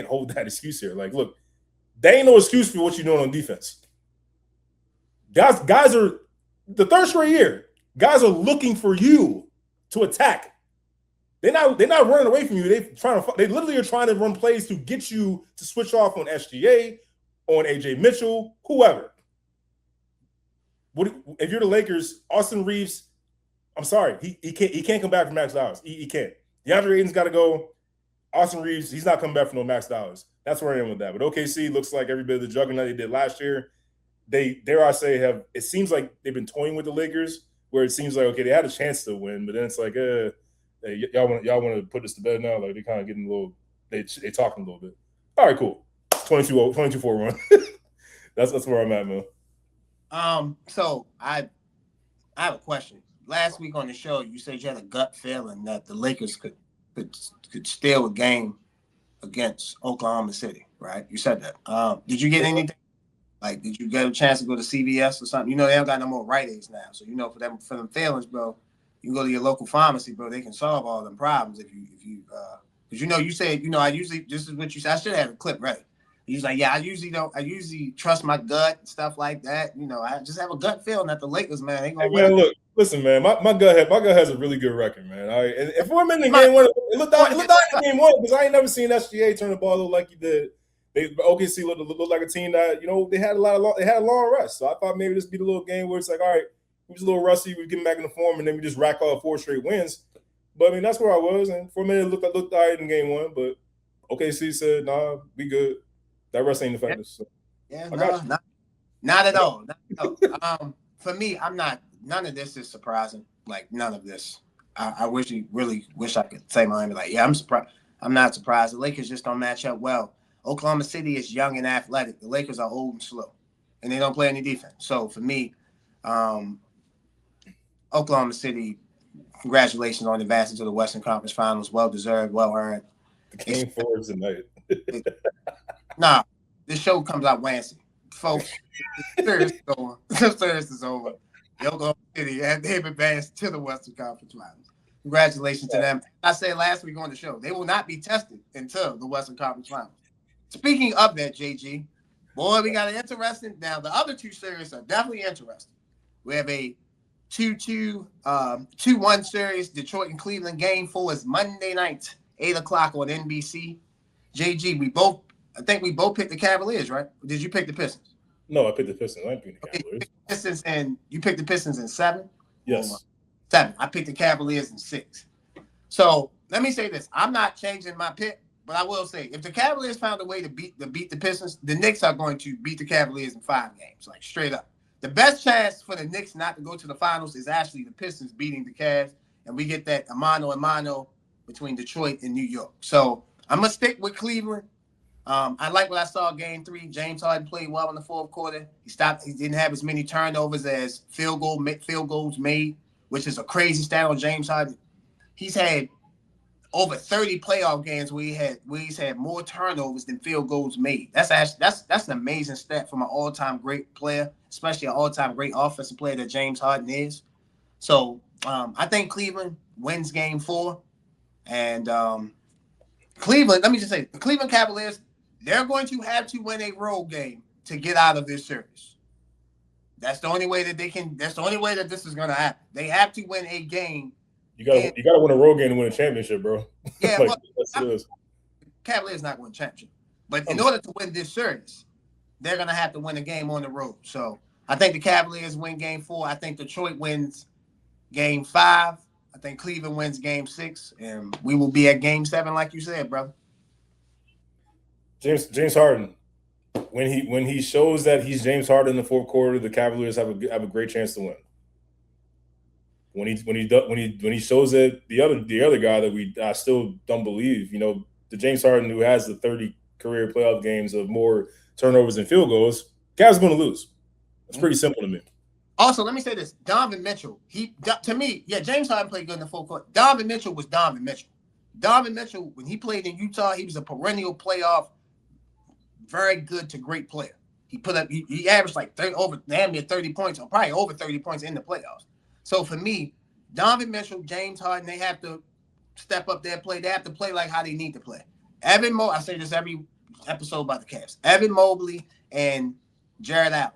hold that excuse here. Like, look, there ain't no excuse for what you're doing on defense. Guys are the 3rd straight year. Guys are looking for you to attack. They're not running away from you. They literally are trying to run plays to get you to switch off on SGA, on AJ Mitchell, whoever. If you're the Lakers, Austin Reeves, I'm sorry, he can't come back from max dollars. He can't. DeAndre Ayton's got to go. Austin Reeves, he's not coming back for no max dollars. That's where I am with that. But OKC looks like every bit of the juggernaut they did last year. They, dare I say, it seems like they've been toying with the Lakers, where it seems like, okay, they had a chance to win, but then it's like, hey, y'all want to put this to bed now? Like, they kind of getting a little, they talking a little bit. All right, cool. 22-4 run. That's where I'm at, man. So I have a question. Last week on the show, you said you had a gut feeling that the Lakers could steal a game against Oklahoma City, right? You said that. Did you get anything? Like, did you get a chance to go to CVS or something? They don't got no more Rite Aids now. So, for them feelings, bro, you can go to your local pharmacy, bro. They can solve all them problems if you because you said, I usually, this is what you said. I should have a clip ready. He's like, yeah, I usually trust my gut and stuff like that. I just have a gut feeling that the Lakers, man, ain't gonna win. Look, listen, man, my gut has a really good record, man. All right, and if we're in game 1, it looked out in game 1 because I ain't never seen SGA turn the ball over like he did OKC looked like a team that they had a long rest. So I thought maybe this would be the little game where it's like, all right, we was a little rusty, we getting back in the form, and then we just rack off 4 straight wins. But I mean, that's where I was, and for a minute it looked all right in game 1. But OKC said, "Nah, we good. That rest ain't affect us." So, not at all. Not at all. For me, none of this is surprising. Like none of this. I really wish I could say mine. Like, yeah, I'm surprised. I'm not surprised. The Lakers just don't match up well. Oklahoma City is young and athletic. The Lakers are old and slow, and they don't play any defense. So for me, Oklahoma City, congratulations on advancing to the Western Conference Finals. Well deserved, well earned. The game 4 is tonight. Nah, this show comes out Wednesday, folks. The series is over. The series is over. Oklahoma City, they've advanced to the Western Conference Finals. Congratulations to them. I said last week on the show, they will not be tested until the Western Conference Finals. Speaking of that, JG, boy, we got an interesting. Now, the other 2 series are definitely interesting. We have a 2-1 series. Detroit and Cleveland. Game 4 is Monday night, 8 o'clock on NBC. JG, I think we both picked the Cavaliers, right? Or did you pick the Pistons? No, I picked the Pistons. I picked the Cavaliers. You picked the Pistons in 7? Yes. 7. I picked the Cavaliers in 6. So let me say this. I'm not changing my pick, but I will say if the Cavaliers found a way to beat the Pistons, the Knicks are going to beat the Cavaliers in 5 games, like straight up. The best chance for the Knicks not to go to the finals is actually the Pistons beating the Cavs, and we get that mano a mano between Detroit and New York. So I'm going to stick with Cleveland. I like what I saw game 3. James Harden played well in the 4th quarter. He didn't have as many turnovers as field goals made, which is a crazy stat on James Harden. He's had over 30 playoff games where he's had more turnovers than field goals made. That's an amazing stat from an all-time great player, especially an all-time great offensive player that James Harden is. So I think Cleveland wins game 4. And Cleveland, let me just say, the Cleveland Cavaliers, they're going to have to win a road game to get out of this series. That's the only way that that's the only way that this is going to happen. They have to win a game. You gotta win a road game to win a championship, bro. Yeah, Cavaliers not win a championship. But in order to win this series, they're going to have to win a game on the road. So I think the Cavaliers win game 4. I think Detroit wins game 5. I think Cleveland wins game 6. And we will be at game 7, like you said, brother. James Harden, when he shows that he's James Harden in the 4th quarter, the Cavaliers have a great chance to win. When he shows that the other guy that I still don't believe, the James Harden who has the 30 career playoff games of more turnovers and field goals, Cavs going to lose. It's pretty simple to me. Also, let me say this: Donovan Mitchell. To me, James Harden played good in the 4th quarter. Donovan Mitchell was Donovan Mitchell. Donovan Mitchell, when he played in Utah, he was a perennial playoff, very good to great player. He averaged like damn near 30 points, or probably over 30 points in the playoffs. So for me, Donovan Mitchell, James Harden, they have to step up their play. They have to play like how they need to play. I say this every episode about the Cavs. Evan Mobley and Jared Allen,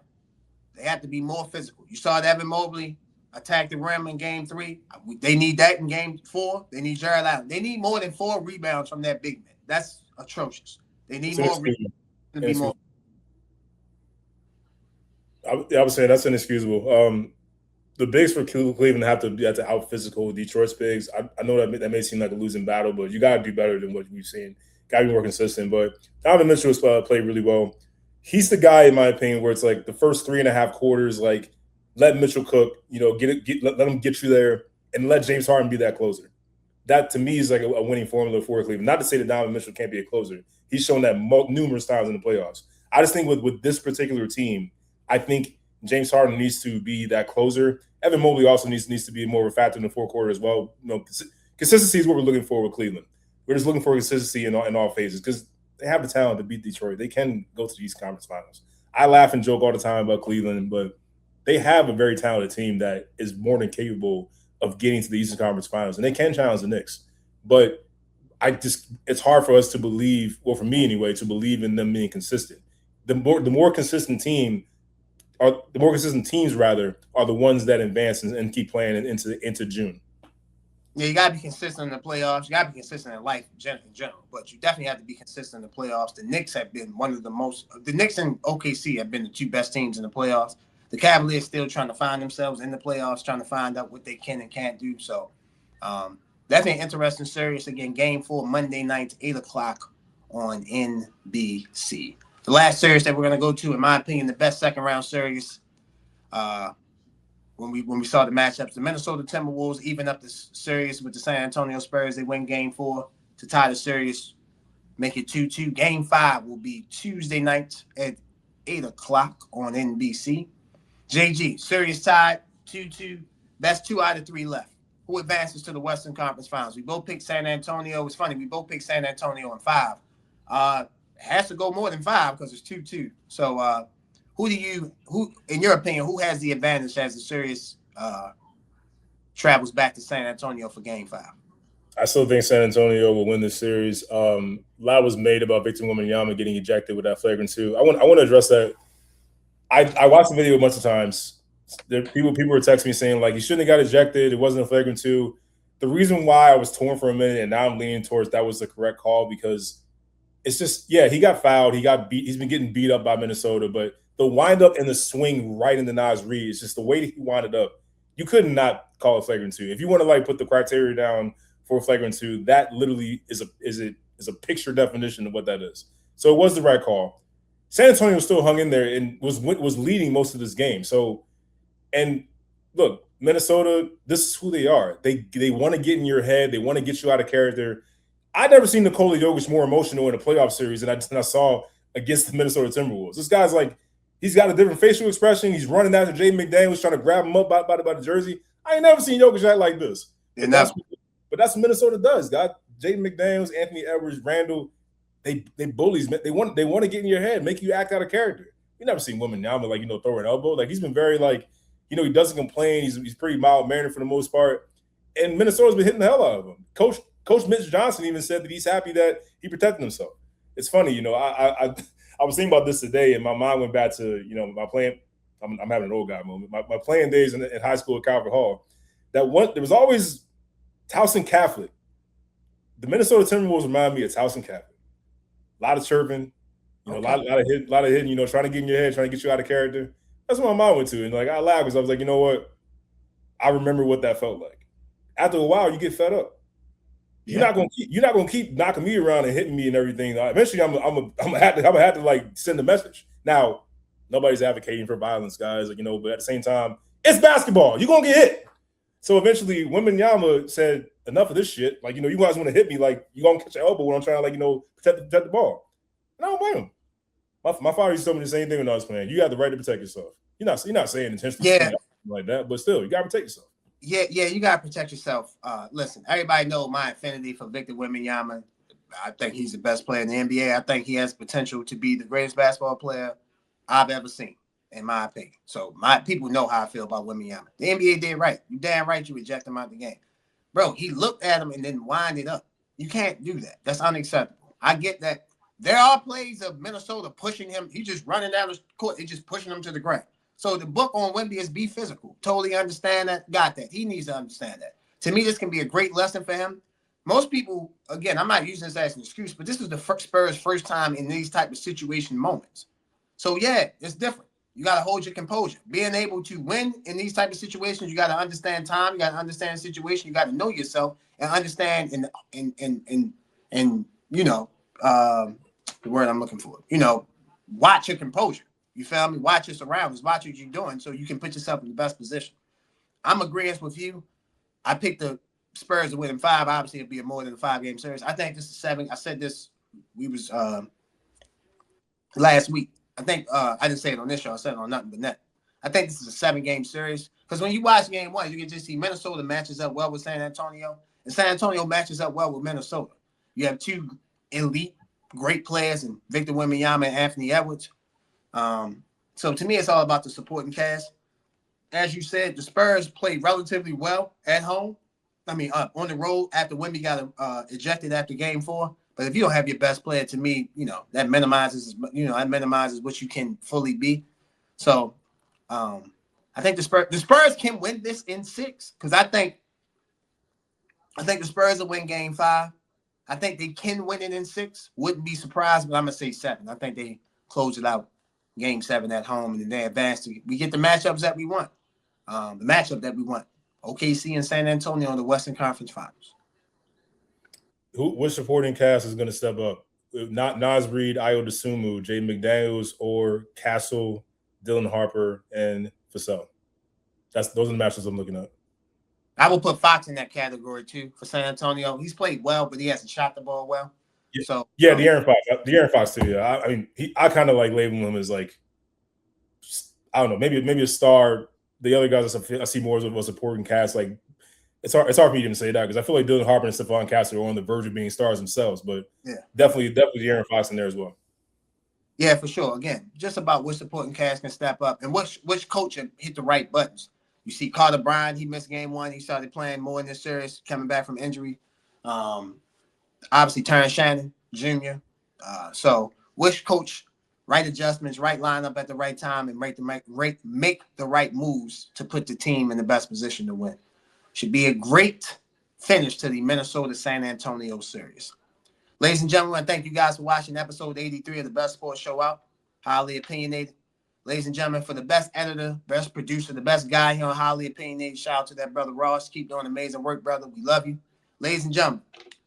they have to be more physical. You saw Evan Mobley attack the rim in game 3. They need that in game 4. They need Jared Allen. They need more than 4 rebounds from that big man. That's atrocious. They need more rebounds. I would say that's inexcusable. The bigs for Cleveland have to out physical Detroit's bigs. I know that may seem like a losing battle, but you got to do better than what we've seen. Got to be more consistent. But Donovan Mitchell has played really well. He's the guy, in my opinion, where it's like the first 3.5 quarters, like let Mitchell cook. Let him get you there, and let James Harden be that closer. That to me is like a winning formula for Cleveland. Not to say that Donovan Mitchell can't be a closer. He's shown that numerous times in the playoffs. I just think with this particular team, I think James Harden needs to be that closer. Evan Mobley also needs to be more of a factor in the 4th quarter as well. Consistency is what we're looking for with Cleveland. We're just looking for consistency in all phases because they have the talent to beat Detroit. They can go to the East Conference Finals. I laugh and joke all the time about Cleveland, but they have a very talented team that is more than capable of getting to the Eastern Conference Finals, and they can challenge the Knicks. But it's hard for us to believe, well, for me anyway, to believe in them being consistent. The more consistent teams are the ones that advance and keep playing into June. Yeah, you gotta be consistent in the playoffs. You gotta be consistent in life in general. But you definitely have to be consistent in the playoffs. The Knicks have been one of the most. The Knicks and OKC have been the two best teams in the playoffs. The Cavaliers still trying to find themselves in the playoffs, trying to find out what they can and can't do. So, definitely an interesting series. Again, Game 4 Monday night, 8 o'clock on NBC. The last series that we're gonna go to, in my opinion, the best second round series. When we saw the matchups, the Minnesota Timberwolves even up the series with the San Antonio Spurs. They win Game 4 to tie the series, make it 2-2. Game 5 will be Tuesday night at 8 o'clock on NBC. JG, series tied 2-2. That's 2 out of 3 left. Who advances to the Western Conference Finals? We both picked San Antonio. It's funny, we both picked San Antonio in 5. It has to go more than 5 because it's 2-2. So who in your opinion, who has the advantage as the series travels back to San Antonio for Game 5? I still think San Antonio will win this series. A lot was made about Victor Wembanyama getting ejected with that flagrant 2. I want to address that. I watched the video a bunch of times. People were texting me saying like he shouldn't have got ejected. It wasn't a flagrant 2. The reason why I was torn for a minute and now I'm leaning towards that was the correct call because it's just he got fouled. He got beat. He's been getting beat up by Minnesota, but the windup and the swing right in the Nas Reed is just the way that he winded up. You could not call it flagrant 2. If you want to like put the criteria down for flagrant 2, that literally is a picture definition of what that is. So it was the right call. San Antonio still hung in there and was leading most of this game. So, and look, Minnesota, this is who they are. They want to get in your head. They want to get you out of character. I've never seen Nikola Jokic more emotional in a playoff series than I saw against the Minnesota Timberwolves. This guy's like, he's got a different facial expression. He's running after Jaden McDaniels, trying to grab him up by the jersey. I ain't never seen Jokic act like this. But that's what Minnesota does. Got Jaden McDaniels, Anthony Edwards, Randall. They bullies. They want to get in your head, make you act out of character. You never seen Wembanyama throw an elbow. Like he's been very he doesn't complain. He's pretty mild mannered for the most part. And Minnesota's been hitting the hell out of him. Coach Mitch Johnson even said that he's happy that he protected himself. It's funny, I was thinking about this today, and my mind went back to my playing. I'm having an old guy moment. My playing days in high school at Calvert Hall. There was always Towson Catholic. The Minnesota Timberwolves remind me of Towson Catholic. A lot of chirping, okay. a lot of hitting, trying to get in your head, trying to get you out of character. That's what my mind went to, and I laughed because I was like, you know what? I remember what that felt like. After a while, you get fed up. You're not gonna keep knocking me around and hitting me and everything. Eventually, I'm gonna have to send a message. Now, nobody's advocating for violence, guys. But at the same time, it's basketball. You're gonna get hit. So eventually, Wembanyama said, "Enough of this shit. You guys want to hit me? You gonna catch your elbow when I'm trying to protect the ball." And I don't blame him. My father used to tell me the same thing when I was playing. You have the right to protect yourself. You're not saying intentionally like that, but still, you gotta protect yourself. Yeah, you gotta protect yourself. Listen, everybody know my affinity for Victor Wembanyama. I think he's the best player in the NBA. I think he has potential to be the greatest basketball player I've ever seen, in my opinion. So my people know how I feel about Wembanyama. The NBA did right. You damn right you eject him out the game. Bro, he looked at him and then wind it up. You can't do that. That's unacceptable. I get that. There are plays of Minnesota pushing him. He's just running down the court. He's just pushing him to the ground. So the book on Wemby is be physical. Totally understand that. Got that. He needs to understand that. To me, this can be a great lesson for him. Most people, again, I'm not using this as an excuse, but this is the Spurs' first time in these type of situation moments. So, yeah, it's different. You got to hold your composure. Being able to win in these type of situations, you got to understand time. You got to understand the situation. You got to know yourself and understand the word I'm looking for. Watch your composure. You feel me? Watch your surroundings. Watch what you're doing so you can put yourself in the best position. I'm agreeing with you. I picked the Spurs to win in 5. Obviously, it'd be more than a 5-game series. I think this is 7. I said this. We was last week. I think I didn't say it on this show. I said it on Nothing But Net. I think this is a 7-game series because when you watch Game 1, you can just see Minnesota matches up well with San Antonio, and San Antonio matches up well with Minnesota. You have 2 elite, great players in Victor Wembanyama and Anthony Edwards. So to me, it's all about the supporting cast. As you said, the Spurs played relatively well at home. I mean, on the road after Wemby got ejected after Game 4. But if you don't have your best player, to me, that minimizes what you can fully be. So I think the Spurs can win this in 6 because I think I think the Spurs will win Game 5. I think they can win it in 6. Wouldn't be surprised, but I'm gonna say 7. I think they close it out Game 7 at home, and then they advance. We get the matchups that we want. The matchup that we want: OKC and San Antonio in the Western Conference Finals. Which supporting cast is going to step up? Not Nas Reed, Ayo Dosunmu, Jay McDaniels, or Castle, Dylan Harper, and Vassell. Those are the matches I'm looking at. I will put Fox in that category too for San Antonio. He's played well, but he hasn't shot the ball well. Yeah, so yeah, De'Aaron Fox too. Yeah, I mean, I kind of like labeling him as like, I don't know, maybe a star. The other guys I see more as a supporting cast. Like it's hard for me to even say that because I feel like Dylan Harper and Stephon Castle are on the verge of being stars themselves. But yeah, definitely De'Aaron Fox in there as well. Yeah, for sure. Again, just about which supporting cast can step up and which coach hit the right buttons. You see Carter Bryant, he missed Game 1. He started playing more in this series, coming back from injury. Obviously, Terrence Shannon Jr. So which coach, right adjustments, right lineup at the right time, and make the right moves to put the team in the best position to win. Should be a great finish to the Minnesota-San Antonio series. Ladies and gentlemen, thank you guys for watching episode 83 of the Best Sports Show Out, Highly Opinionated. Ladies and gentlemen, for the best editor, best producer, the best guy here on Highly Opinionated, shout out to that brother Ross. Keep doing amazing work, brother. We love you. Ladies and gentlemen,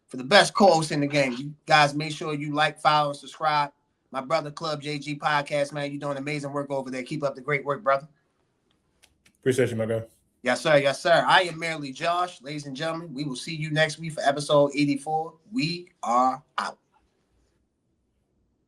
for the best co-host in the game, you guys make sure you like, follow, and subscribe. My brother Club JG Podcast, man, you're doing amazing work over there. Keep up the great work, brother. Appreciate you, my guy. Yes, sir. Yes, sir. I am merely Josh. Ladies and gentlemen, we will see you next week for episode 84. We are out.